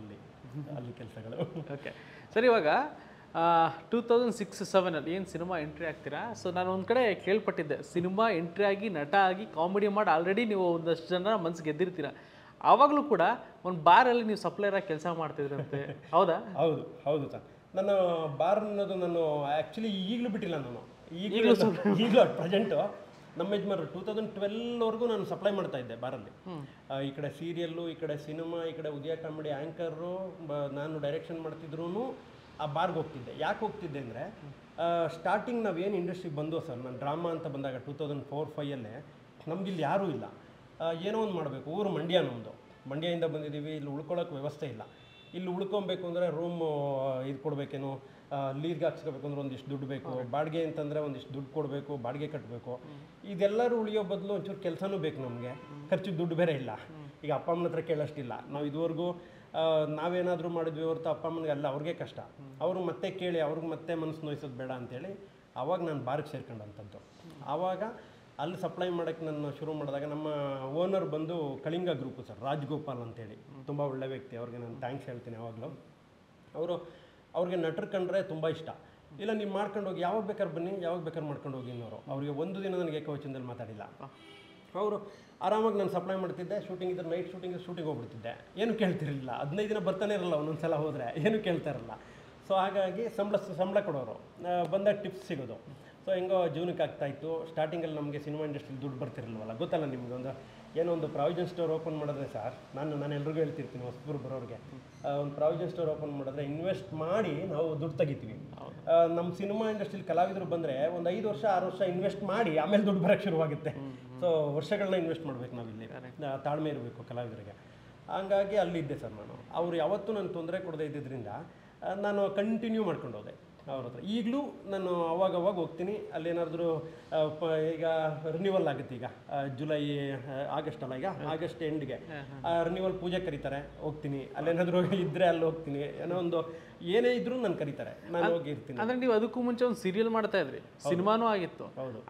ಅಲ್ಲಿ ಕೆಲಸಗಳು. ಓಕೆ ಸರ್, ಇವಾಗ 2006-07 ಏನು ಸಿನಿಮಾ ಎಂಟ್ರಿ ಆಗ್ತೀರಾ? ಸೊ ನಾನು ಒಂದು ಕಡೆ ಕೇಳ್ಪಟ್ಟಿದ್ದೆ, ಸಿನಿಮಾ ಎಂಟ್ರಿ ಆಗಿ ನಟ ಆಗಿ ಕಾಮಿಡಿ ಮಾಡಿ ಆಲ್ರೆಡಿ ನೀವು ಒಂದಷ್ಟು ಜನ ಮನಸ್ಸು ಗೆದ್ದಿರ್ತೀರ. ಆವಾಗಲೂ ಕೂಡ ಒಂದು ಬಾರಲ್ಲಿ ನೀವು ಸಪ್ಲೈರಾಗಿ ಕೆಲಸ ಮಾಡ್ತಿದ್ರಂತೆ, ಹೌದಾ? ಹೌದು ಸರ್. ನಾನು ಬಾರ್ ಅನ್ನೋದು ನಾನು ಆ್ಯಕ್ಚುಲಿ ಈಗಲೂ ಬಿಟ್ಟಿಲ್ಲ. ನಾನು ಈಗಲೂ ಪ್ರೆಸೆಂಟು ನಮ್ಮ ಯಜಮಾನರು 2012ವರೆಗೂ ನಾನು ಸಪ್ಲೈ ಮಾಡ್ತಾ ಇದ್ದೆ ಬಾರಲ್ಲಿ. ಈ ಕಡೆ ಸೀರಿಯಲ್ಲು, ಈ ಕಡೆ ಸಿನಿಮಾ, ಈ ಕಡೆ ಉದಯ ಕಾಮಿಡಿ ಆ್ಯಂಕರು, ನಾನು ಡೈರೆಕ್ಷನ್ ಮಾಡ್ತಿದ್ರು ಆ ಬಾರ್ಗೆ ಹೋಗ್ತಿದ್ದೆ. ಯಾಕೆ ಹೋಗ್ತಿದ್ದೆ ಅಂದರೆ, ಸ್ಟಾರ್ಟಿಂಗ್ ನಾವೇನು ಇಂಡಸ್ಟ್ರಿಗೆ ಬಂದೋ ಸರ್, ನಾನು ಡ್ರಾಮಾ ಅಂತ ಬಂದಾಗ 2004-05 ನಮಗಿಲ್ಲಿ ಯಾರೂ ಇಲ್ಲ. ಏನೋ ಒಂದು ಮಾಡಬೇಕು. ಊರು ಮಂಡ್ಯ, ನಮ್ಮದು ಮಂಡ್ಯದಿಂದ ಬಂದಿದ್ದೀವಿ. ಇಲ್ಲಿ ಉಳ್ಕೊಳ್ಳೋಕೆ ವ್ಯವಸ್ಥೆ ಇಲ್ಲ. ಇಲ್ಲಿ ಉಳ್ಕೊಬೇಕು ಅಂದರೆ ರೂಮು ಇದು ಕೊಡಬೇಕೇನೋ, ಲೀರ್ಗೆ ಹಾಕ್ಸ್ಕೋಬೇಕು ಅಂದ್ರೆ ಒಂದಿಷ್ಟು ದುಡ್ಡು ಬೇಕು, ಬಾಡಿಗೆ ಅಂತಂದರೆ ಒಂದಿಷ್ಟು ದುಡ್ಡು ಕೊಡಬೇಕು, ಬಾಡಿಗೆ ಕಟ್ಟಬೇಕು. ಇದೆಲ್ಲರೂ ಉಳಿಯೋ ಬದಲು ಒಂಚೂರು ಕೆಲಸನೂ ಬೇಕು ನಮಗೆ, ಖರ್ಚಿಗೆ ದುಡ್ಡು ಬೇರೆ ಇಲ್ಲ. ಈಗ ಅಪ್ಪ ಅಮ್ಮನ ಹತ್ರ ಕೇಳೋಷ್ಟಿಲ್ಲ. ನಾವು ಇದುವರೆಗೂ ನಾವೇನಾದರೂ ಮಾಡಿದ್ವಿ ಹೊರತು ಅಪ್ಪ ಅಮ್ಮನಿಗೆ ಅಲ್ಲ, ಅವ್ರಿಗೆ ಕಷ್ಟ. ಅವರು ಮತ್ತೆ ಕೇಳಿ ಅವ್ರಿಗೆ ಮತ್ತೆ ಮನಸ್ಸು ನೋಯಿಸೋದು ಬೇಡ ಅಂತೇಳಿ ಆವಾಗ ನಾನು ಬಾರ್ಗೆ ಸೇರ್ಕೊಂಡಂಥದ್ದು. ಆವಾಗ ಅಲ್ಲಿ ಸಪ್ಲೈ ಮಾಡೋಕ್ಕೆ ನಾನು ಶುರು ಮಾಡಿದಾಗ ನಮ್ಮ ಓನರ್ ಬಂದು ಕಳಿಂಗ ಗ್ರೂಪು ಸರ್, ರಾಜ್ಗೋಪಾಲ್ ಅಂತೇಳಿ, ತುಂಬ ಒಳ್ಳೆ ವ್ಯಕ್ತಿ. ಅವ್ರಿಗೆ ನಾನು ಥ್ಯಾಂಕ್ಸ್ ಹೇಳ್ತೀನಿ ಯಾವಾಗಲೂ. ಅವ್ರಿಗೆ ನಟರು ಕಂಡ್ರೆ ತುಂಬ ಇಷ್ಟ. ಇಲ್ಲ ನೀವು ಮಾಡ್ಕೊಂಡು ಹೋಗಿ, ಯಾವಾಗ ಬೇಕಾದ್ರೆ ಬನ್ನಿ, ಯಾವಾಗ ಬೇಕಾದ್ರೆ ಮಾಡ್ಕೊಂಡು ಹೋಗಿ ಅನ್ನೋರು. ಅವರಿಗೆ ಒಂದು ದಿನ ನನಗೆ ಏಕವಚನದಲ್ಲಿ ಮಾತಾಡಿಲ್ಲ. ಅವರು ಆರಾಮಾಗಿ ನಾನು ಸಪ್ಲೈ ಮಾಡ್ತಿದ್ದೆ. ಶೂಟಿಂಗ್ ಇದ್ರೆ ನೈಟ್ ಶೂಟಿಂಗ್ ಹೋಗ್ಬಿಡ್ತಿದ್ದೆ, ಏನು ಕೇಳ್ತಿರಲಿಲ್ಲ. 15 ದಿನ ಬರ್ತಾನೆ ಇರಲ್ಲ, ಒಂದೊಂದು ಸಲ ಹೋದರೆ ಏನು ಕೇಳ್ತಾ ಇರಲ್ಲ. ಸೊ ಹಾಗಾಗಿ ಸಂಬಳ ಕೊಡೋರು, ಬಂದಾಗ ಟಿಪ್ಸ್ ಸಿಗೋದು. ಸೊ ಹೆಂಗೋ ಜೀವನಕ್ಕೆ ಆಗ್ತಾಯಿತ್ತು. ಸ್ಟಾರ್ಟಿಂಗಲ್ಲಿ ನಮಗೆ ಸಿನಿಮಾ ಇಂಡಸ್ಟ್ರಿಲಿ ದುಡ್ಡು ಬರ್ತಿರಲ್ವಲ್ಲ, ಗೊತ್ತಲ್ಲ ನಿಮಗೆ. ಏನೋ ಒಂದು ಪ್ರಾವಿಷನ್ ಸ್ಟೋರ್ ಓಪನ್ ಮಾಡಿದ್ರೆ ಸರ್, ನಾನು ಎಲ್ರಿಗೂ ಹೇಳ್ತಿರ್ತೀನಿ ಹೊಸಬರು ಬರೋರಿಗೆ, ಒಂದು ಪ್ರಾವಿಷನ್ ಸ್ಟೋರ್ ಓಪನ್ ಮಾಡಿದ್ರೆ ಇನ್ವೆಸ್ಟ್ ಮಾಡಿ ನಾವು ದುಡ್ಡು ತೆಗಿತೀವಿ. ನಮ್ಮ ಸಿನಿಮಾ ಇಂಡಸ್ಟ್ರಿಲಿ ಕಲಾವಿದರು ಬಂದರೆ ಒಂದು 5 ವರ್ಷ 6 ವರ್ಷ ಇನ್ವೆಸ್ಟ್ ಮಾಡಿ ಆಮೇಲೆ ದುಡ್ಡು ಬರೋಕ್ಕೆ ಶುರುವಾಗುತ್ತೆ. ಸೊ ವರ್ಷಗಳನ್ನ ಇನ್ವೆಸ್ಟ್ ಮಾಡ್ಬೇಕು ನಾವಿಲ್ಲಿ, ತಾಳ್ಮೆ ಇರಬೇಕು ಕಲಾವಿದರಿಗೆ. ಹಂಗಾಗಿ ಅಲ್ಲಿದ್ದೆ ಸರ್ ನಾನು. ಅವರು ಯಾವತ್ತೂ ನನಗೆ ತೊಂದರೆ ಕೊಡದೇ ಇದ್ದಿದ್ದರಿಂದ ನಾನು ಕಂಟಿನ್ಯೂ ಮಾಡ್ಕೊಂಡು ಹೋದೆ ಅವ್ರ ಹತ್ರ. ಈಗಲೂ ನಾನು ಅವಾಗವಾಗ ಹೋಗ್ತೀನಿ. ಅಲ್ಲೇನಾದರೂ ಈಗ ರಿನ್ಯೂವಲ್ ಆಗುತ್ತೆ, ಈಗ ಜುಲೈ ಆಗಸ್ಟ್ ಅಲ್ಲ, ಈಗ ಆಗಸ್ಟ್ ಎಂಡ್ಗೆ ರಿನ್ಯೂವಲ್ ಪೂಜೆ ಕರೀತಾರೆ, ಹೋಗ್ತೀನಿ. ಅಲ್ಲೇನಾದರೂ ಇದ್ದರೆ ಅಲ್ಲಿ ಹೋಗ್ತೀನಿ. ಏನೋ ಒಂದು ಏನೇ ಇದ್ರೂ ನಾನು ಕರೀತಾರೆ, ನಾನು ಹೋಗಿ ಇರ್ತೀನಿ. ಅಂದ್ರೆ ನೀವು ಅದಕ್ಕೂ ಮುಂಚೆ ಒಂದು ಸೀರಿಯಲ್ ಮಾಡ್ತಾ ಇದ್ರಿ, ಸಿನಿಮಾನೂ ಆಗಿತ್ತು,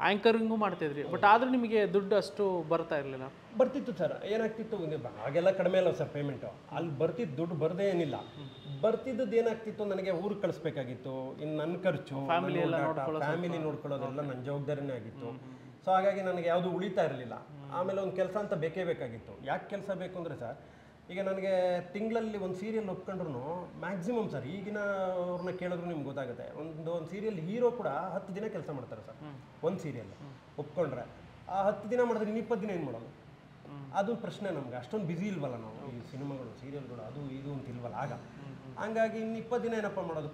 ಆಂಕರಿಂಗು ಮಾಡ್ತಾ ಇದ್ರಿ. ಬಟ್ ಆದ್ರೂ ನಿಮಗೆ ದುಡ್ಡು ಅಷ್ಟು ಬರ್ತಾ ಇರಲಿಲ್ಲ? ಬರ್ತಿತ್ತು ಸರ್. ಏನಾಗ್ತಿತ್ತು, ಹಾಗೆಲ್ಲ ಕಡಿಮೆ ಅಲ್ಲ ಸರ್ ಪೇಮೆಂಟು. ಅಲ್ಲಿ ಬರ್ತಿದ್ದು ದುಡ್ಡು ಬರದೇ ಏನಿಲ್ಲ. ಬರ್ತಿದ್ದದ್ದು ಏನಾಗ್ತಿತ್ತು, ನನಗೆ ಊರಿಗೆ ಕಳಿಸ್ಬೇಕಾಗಿತ್ತು. ಇನ್ನು ನನ್ನ ಖರ್ಚು, ಫ್ಯಾಮಿಲಿ ನೋಡ್ಕೊಳ್ಳೋದೆಲ್ಲ ನನ್ನ ಜವಾಬ್ದಾರಿನೇ ಆಗಿತ್ತು. ಸೊ ಹಾಗಾಗಿ ನನಗೆ ಯಾವುದು ಉಳಿತಾ ಇರಲಿಲ್ಲ. ಆಮೇಲೆ ಒಂದು ಕೆಲಸ ಅಂತ ಬೇಕೇ ಬೇಕಾಗಿತ್ತು. ಯಾಕೆ ಕೆಲಸ ಬೇಕು ಅಂದರೆ ಸರ್, ಈಗ ನನಗೆ ತಿಂಗಳಲ್ಲಿ ಒಂದು ಸೀರಿಯಲ್ ಒಪ್ಕೊಂಡ್ರು ಮ್ಯಾಕ್ಸಿಮಮ್ ಸರ್, ಈಗಿನ ಅವ್ರನ್ನ ಕೇಳಿದ್ರು ನಿಮ್ಗೆ ಗೊತ್ತಾಗುತ್ತೆ, ಒಂದು ಸೀರಿಯಲ್ ಹೀರೋ ಕೂಡ 10 ದಿನ ಕೆಲಸ ಮಾಡ್ತಾರೆ ಸರ್. ಒಂದು ಸೀರಿಯಲ್ ಒಪ್ಕೊಂಡ್ರೆ ಆ 10 ದಿನ ಮಾಡಿದ್ರೆ ಇನ್ನು 20 ದಿನ ಏನು ಮಾಡೋದು? ಅದು ಪ್ರಶ್ನೆ ನಮ್ಗೆ. ಅಷ್ಟೊಂದು ಬ್ಯುಸಿ ಇಲ್ವಲ್ಲ ನಾವು, ಈ ಸಿನಿಮಾಗಳು ಸೀರಿಯಲ್ಗಳು ಅದು ಇದು ಅಂತ ಇಲ್ವಲ್ಲ. ಆಗ ಹಂಗಾಗಿ ಇನ್ನು 20 ದಿನ ಏನಪ್ಪ ಮಾಡೋದು?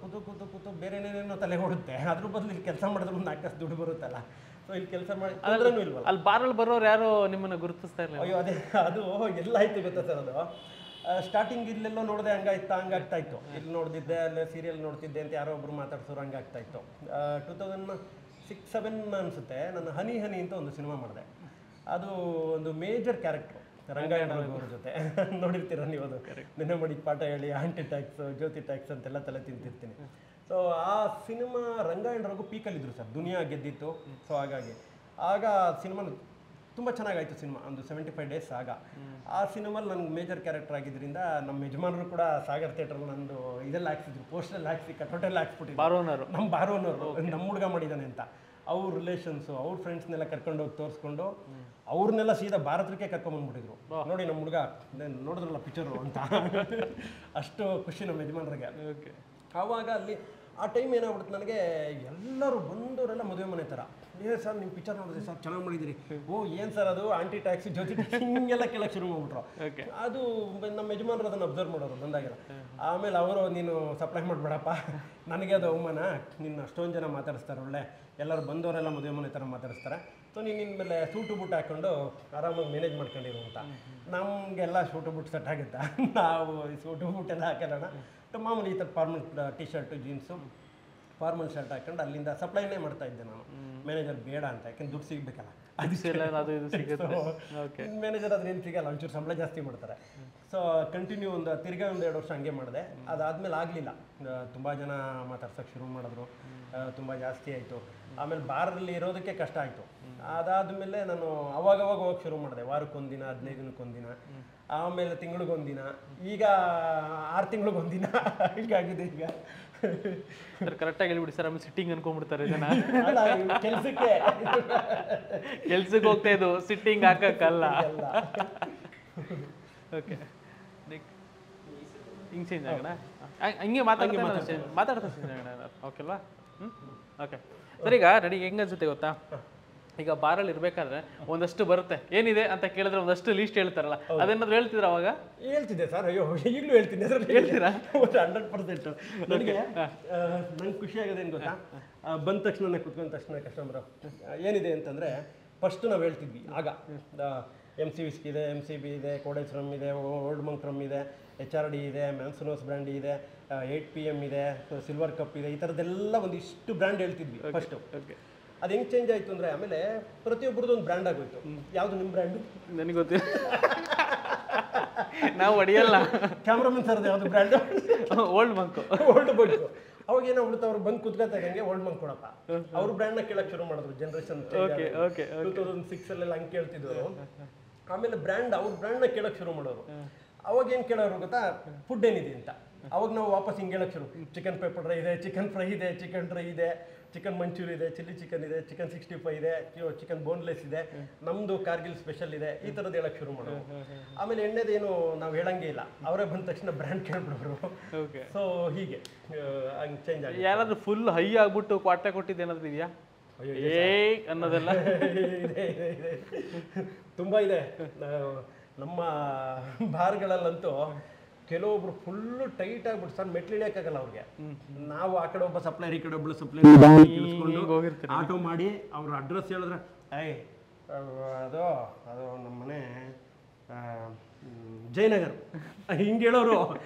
ಕೂತು ಬೇರೆ ಏನೇನೋ ತಲೆ ಹೊಡುತ್ತೆ. ಅದ್ರ ಬದಲು ಇಲ್ಲಿ ಕೆಲಸ ಮಾಡಿದ್ರೆ ಒಂದು 4 ಕಾಸು ದುಡ್ಡು ಬರುತ್ತಲ್ಲ. ಸೊ ಇಲ್ಲಿ ಕೆಲಸ ಮಾಡಿ ಅದ್ರೂ ಇಲ್ವಲ್ಲ. ಅಲ್ಲಿ ಬಾರಲ್ಲಿ ಬರೋರು ಯಾರು ನಿಮ್ಮನ್ನು ಗುರುತಿಸ್ತಾ ಇಲ್ಲ? ಅಯ್ಯೋ ಅದೇ, ಅದು ಎಲ್ಲ ಆಯ್ತು ಗೊತ್ತಾ ಸರ್. ಅದು ಸ್ಟಾರ್ಟಿಂಗ್ ಇಲ್ಲೆಲ್ಲೋ ನೋಡಿದೆ ಹಂಗಾಗ್ತಾ ಇತ್ತು. ಇಲ್ಲಿ ನೋಡ್ತಿದ್ದೆ, ಅಲ್ಲೇ ಸೀರಿಯಲ್ ನೋಡ್ತಿದ್ದೆ ಅಂತ ಯಾರೋ ಒಬ್ರು ಮಾತಾಡ್ಸೋರು, ಹಂಗಾಗ್ತಾ ಇತ್ತು. 2006-07 ಅನಿಸುತ್ತೆ, ನಾನು ಹನಿ ಅಂತ ಒಂದು ಸಿನಿಮಾ ಮಾಡಿದೆ. ಅದು ಒಂದು ಮೇಜರ್ ಕ್ಯಾರೆಕ್ಟ್ರು, ರಂಗಾಯಣ ಅವ್ರ ಜೊತೆ. ನೋಡಿರ್ತೀರ ನೀವು, ಅದು ನಿನ್ನೆ ಮಡಿಗೆ ಪಾಠ ಹೇಳಿ, ಆಂಟಿ ಟ್ಯಾಕ್ಸ್, ಜ್ಯೋತಿ ಟ್ಯಾಕ್ಸ್ ಅಂತೆಲ್ಲ ತಲೆ ತಿಂತಿರ್ತೀನಿ. ಸೊ ಆ ಸಿನಿಮಾ ರಂಗಾಯಣರಿಗೂ ಪೀಕಲ್ಲಿದ್ದರು ಸರ್, ದುನಿಯಾ ಗೆದ್ದಿತ್ತು. ಸೊ ಹಾಗಾಗಿ ಆಗ ಸಿನಿಮಾ ತುಂಬ ಚೆನ್ನಾಗಾಯಿತು. ಸಿನಿಮಾ ಒಂದು 75 ಡೇಸ್. ಆಗ ಆ ಸಿನಿಮಾಲ್ಲಿ ನನಗೆ ಮೇಜರ್ ಕ್ಯಾರೆಕ್ಟರ್ ಆಗಿದ್ದರಿಂದ ನಮ್ಮ ಯಜಮಾನರು ಕೂಡ ಸಾಗರ್ ಥಿಯೇಟ್ರಲ್ಲಿ ನಂದು ಇದೆಲ್ಲ ಹಾಕ್ಸಿದ್ರು, ಪೋಸ್ಟಲ್ಲಿ ಹಾಕ್ಸಿ, ಕಟೋಟೆಲ್ಲ ಹಾಕ್ಸ್ಬಿಟ್ಟಿದ್ರು. ನಮ್ಮ ಬಾರೋನವರು ನಮ್ಮ ಹುಡುಗ ಮಾಡಿದ್ದಾನೆ ಅಂತ. ಅವ್ರ ರಿಲೇಷನ್ಸು, ಅವ್ರ ಫ್ರೆಂಡ್ಸ್ನೆಲ್ಲ ಕರ್ಕೊಂಡೋಗಿ ತೋರಿಸ್ಕೊಂಡು ಅವ್ರನ್ನೆಲ್ಲ ಸೀದಾ ಭಾರತಕ್ಕೆ ಕರ್ಕೊಂಬಂದ್ಬಿಟ್ಟಿದ್ರು. ನೋಡಿ ನಮ್ಮ ಹುಡುಗ ನೋಡಿದ್ರಲ್ಲ ಪಿಕ್ಚರು ಅಂತ. ಅಷ್ಟು ಖುಷಿ ನಮ್ಮ ಯಜಮಾನರಿಗೆ. ಆವಾಗ ಅಲ್ಲಿ ಆ ಟೈಮ್ ಏನಾಗ್ಬಿಡುತ್ತೆ, ನನಗೆ ಎಲ್ಲರೂ ಬಂದವರೆಲ್ಲ ಮದುವೆ ಮನೆ ಥರ, ಏ ಸರ್ ನಿಮ್ಮ ಪಿಕ್ಚರ್ ನೋಡಿದ್ರಿ ಸರ್, ಚೆನ್ನಾಗಿ ಮಾಡಿದಿರಿ. ಓ ಏನು ಸರ್ ಅದು ಆಂಟಿ ಟ್ಯಾಕ್ಸಿ, ಜ್ಯೋತಿ ಟ್ಯಾಕ್ಸಿ, ಹಿಂಗೆಲ್ಲ ಕೇಳಕ್ಕೆ ಶುರು ಮಾಡ್ಬಿಟ್ರು. ಅದು ನಮ್ಮ ಯಜಮಾನರು ಅದನ್ನು ಅಬ್ಸರ್ವ್ ಮಾಡೋರು ಬಂದಾಗೆಲ್ಲ. ಆಮೇಲೆ ಅವರು, ನೀನು ಸಪ್ಲೈ ಮಾಡಬೇಡಪ್ಪ, ನನಗೆ ಅದು ಅವಮಾನ, ನಿನ್ನ ಅಷ್ಟೊಂದು ಜನ ಮಾತಾಡಿಸ್ತಾರೆ, ಒಳ್ಳೆ ಎಲ್ಲರೂ ಬಂದವರೆಲ್ಲ ಮದುವೆ ಮನೆ ಥರ ಮಾತಾಡಿಸ್ತಾರೆ. ಸೊ ನೀನು ಇನ್ಮೇಲೆ ಸೂಟು ಬುಟ್ಟು ಹಾಕ್ಕೊಂಡು ಆರಾಮಾಗಿ ಮ್ಯಾನೇಜ್ ಮಾಡ್ಕೊಂಡಿರು ಅಂತ. ನಮಗೆಲ್ಲ ಸೂಟು ಬುಟ್ಟು ಸೆಟ್ ಆಗುತ್ತಾ? ನಾವು ಸೂಟು ಬುಟ್ಟೆಲ್ಲ ಹಾಕೋಣ, ಮಾಮೂಲಿ ಈ ಥರ formal T shirt, jeans, formal shirt ಹಾಕೊಂಡು ಅಲ್ಲಿಂದ ಸಪ್ಲೈನೇ ಮಾಡ್ತಾ ಇದ್ದೆ ನಾನು. ಮ್ಯಾನೇಜರ್ ಬೇಡ ಅಂತ, ಯಾಕೆಂದ್ರೆ ದುಡ್ಡು ಸಿಗಬೇಕಲ್ಲ. ಮ್ಯಾನೇಜರ್ ಆದ್ರೆ ಏನು ಸಿಗಲ್ಲ, ಒಂಚೂರು ಸಂಬಳ ಜಾಸ್ತಿ ಮಾಡ್ತಾರೆ. ಸೊ ಕಂಟಿನ್ಯೂ ತಿರ್ಗಾ 1-2 ವರ್ಷ ಹಂಗೆ ಮಾಡಿದೆ. ಅದಾದಮೇಲೆ ಆಗಲಿಲ್ಲ, ತುಂಬ ಜನ ಮಾತಾಡ್ಸೋಕ್ಕೆ ಶುರು ಮಾಡಿದ್ರು, ತುಂಬ ಜಾಸ್ತಿ ಆಯಿತು. ಆಮೇಲೆ ಬಾರಲ್ಲಿ ಇರೋದಕ್ಕೆ ಕಷ್ಟ ಆಯಿತು. ಅದಾದಮೇಲೆ ನಾನು ಅವಾಗವಾಗ ಹೋಗಕ್ಕೆ ಶುರು ಮಾಡಿದೆ, ವಾರಕ್ಕೊಂದಿನ, 15 ದಿನಕ್ಕೊಂದಿನ, ಆಮೇಲೆ ತಿಂಗಳಿಗೊಂದಿನ, ಈಗ 6 ತಿಂಗಳಿಗೊಂದಿನ ಹೀಗಾಗಿದೆ ಈಗ. ಕರೆಕ್ಟಾಗಿ ಹೇಳ್ಬಿಡಿ ಸರ್, ಆಮೇಲೆ ಸಿಟ್ಟಿಂಗ್ ಅನ್ಕೊಂಡ್ಬಿಡ್ತಾರೆ ಜನ. ಕೆಲ್ಸಕ್ಕೆ ಹೋಗ್ತಾ ಇದ್ದು ಸಿಟ್ಟಿಂಗ್ ಹಾಕಕ್ಕಲ್ಲ. ಓಕೆ, ಹಿಂಗೆ ಚೇಂಜ್ ಆಗೋಣ, ಹಿಂಗೆ ಮಾತಾಡ್ತಾ ಚೇಂಜ್ ಆಗೋಣ. ಓಕೆ ಅಲ್ವಾ? ಓಕೆ ಸರ್, ಈಗ ರೆಡಿ ಹೆಂಗೆ ಅನ್ಸುತ್ತೆ ಗೊತ್ತಾ, ಈಗ ಬಾರಲ್ಲಿ ಇರ್ಬೇಕಾದ್ರೆ ಒಂದಷ್ಟು ಬರುತ್ತೆ, ಏನಿದೆ ಅಂತ ಕೇಳಿದ್ರೆ ಒಂದಷ್ಟು ಲೀಸ್ಟ್ ಹೇಳ್ತಾರಲ್ಲ, ಅದೇನಾದ್ರು ಹೇಳ್ತಿದ್ರ ಅವಾಗ? ಹೇಳ್ತಿದ್ದೆ ಸರ್. ಅಯ್ಯೋ ಈಗಲೂ ಹೇಳ್ತೀನಿ. ಹೇಳ್ತೀರಾ? 100%. ನನಗೆ ಖುಷಿ ಆಗೋದೇನು ಗೊತ್ತಾ, ಬಂದ ತಕ್ಷಣ ಕುತ್ಕೊಂಡ ತಕ್ಷಣ ಕಸ್ಟಮರು ಏನಿದೆ ಅಂತಂದರೆ ಫಸ್ಟ್ ನಾವು ಹೇಳ್ತಿದ್ವಿ. ಆಗ MC ವಿಸ್ಕಿ ಇದೆ, MCB ಇದೆ, ಕೋಡೆಸ್ ರಮ್ ಇದೆ, ಓಲ್ಡ್ ಮಂಕ್ ರಮ್ ಇದೆ, HRD ಇದೆ, ಮ್ಯಾನ್ಸನೋಸ್ ಬ್ರ್ಯಾಂಡ್ ಇದೆ, 8 PM ಇದೆ, ಸಿಲ್ವರ್ ಕಪ್ ಇದೆ, ಈ ಥರದ್ದೆಲ್ಲ ಒಂದಿಷ್ಟು ಬ್ರ್ಯಾಂಡ್ ಹೇಳ್ತಿದ್ವಿ ಫಸ್ಟು. ಅದು ಹೆಂಗೆ ಚೇಂಜ್ ಆಯಿತು ಅಂದರೆ, ಆಮೇಲೆ ಪ್ರತಿಯೊಬ್ಬರದ್ದು ಒಂದು ಬ್ರ್ಯಾಂಡ್ ಆಗೋಯ್ತು. ಯಾವುದು ನಿಮ್ಮ ಬ್ರ್ಯಾಂಡು? ನನಗೆ ಗೊತ್ತಿಲ್ಲ, ನಾವು ಹೊಡಿಯಲ್ಲ. ಕ್ಯಾಮ್ರಾಮನ್ ಸರ್ದು ಯಾವುದು ಬ್ರ್ಯಾಂಡು? ಓಲ್ಡ್ ಮಂಕು. ಅವಾಗ ಏನಾಗ್ಬಿಡುತ್ತೆ, ಅವ್ರು ಬಂದು ಕುತ್ಕೊತಾ ಇದ್ದಂಗೆ ಓಲ್ಡ್ ಮಂಕ್ ಕೊಡಪ್ಪ, ಅವ್ರ ಬ್ರ್ಯಾಂಡ್ನ ಕೇಳಕ್ಕೆ ಶುರು ಮಾಡಿದ್ರು. ಜನರೇಷನ್ 2006 ಹಂಗೆ ಕೇಳ್ತಿದ್ರು. ಆಮೇಲೆ ಅವ್ರ ಬ್ರ್ಯಾಂಡ್ನ ಕೇಳಕ್ಕೆ ಶುರು ಮಾಡೋರು. ಅವಾಗ ಏನು ಕೇಳೋರು ಗೊತ್ತಾ, ಫುಡ್ ಏನಿದೆ ಅಂತ. ಅವಾಗ ನಾವು ವಾಪಸ್ ಹಿಂಗೆ ಹೇಳಕ್ ಶುರು, ಚಿಕನ್ ಪೆಪ್ಪರ್ ಡ್ರೈ ಇದೆ, ಚಿಕನ್ ಫ್ರೈ ಇದೆ, ಚಿಕನ್ ಡ್ರೈ ಇದೆ, ಚಿಕನ್ ಮಂಚೂರಿ ಇದೆ, ಚಿಲ್ಲಿ ಚಿಕನ್ ಇದೆ, ಚಿಕನ್ 65 ಇದೆ, ಚಿಕನ್ ಬೋನ್ಲೆಸ್ ಇದೆ, ನಮ್ದು ಕಾರ್ಗಿಲ್ ಸ್ಪೆಷಲ್ ಇದೆ, ಈ ಥರದ್ದು ಹೇಳಕ್ ಶುರು ಮಾಡೋದು. ಆಮೇಲೆ ಎಣ್ಣೆದೇನು ನಾವು ಹೇಳಂಗೆ ಇಲ್ಲ, ಅವರೇ ಬಂದ ತಕ್ಷಣ ಬ್ರ್ಯಾಂಡ್ ಕೇಳ್ಬಿಡೋರು. ಸೊ ಹೀಗೆ ಹಂಗೆ ಚೇಂಜ್ ಆಗಿ. ಯಾರಾದ್ರೂ ಫುಲ್ ಹೈ ಆಗ್ಬಿಟ್ಟು ಕ್ವಾಟೆ ಕೊಟ್ಟಿದ್ದು ಏನಾದ್ರು ಇದೆಯಾ ಅನ್ನೋದೆಲ್ಲ? ಇದೆ ತುಂಬಾ ಇದೆ. ನಮ್ಮ ಬಾರ್ಗಳಲ್ಲಂತೂ ಕೆಲವೊಬ್ರು ಫುಲ್ಲು ಟೈಟ್ ಆಗ್ಬಿಟ್ಟು ಸರ್ ಮೆಟ್ಲು ಇಳಿಯಕ್ಕಾಗಲ್ಲ ಅವ್ರಿಗೆ. ನಾವು ಆ ಕಡೆ ಒಬ್ಬ ಸಪ್ಲೈರ್, ಈ ಕಡೆ ಒಬ್ಬಳು ಸಪ್ಲೈರ್ ಆಟೋ ಮಾಡಿ ಅವ್ರ ಅಡ್ರೆಸ್ ಹೇಳಿದ್ರೆ, ಅದು ನಮ್ಮ ಮನೆ ಜಯನಗರ್ ಹಿಂಗೆ ಹೇಳೋರು.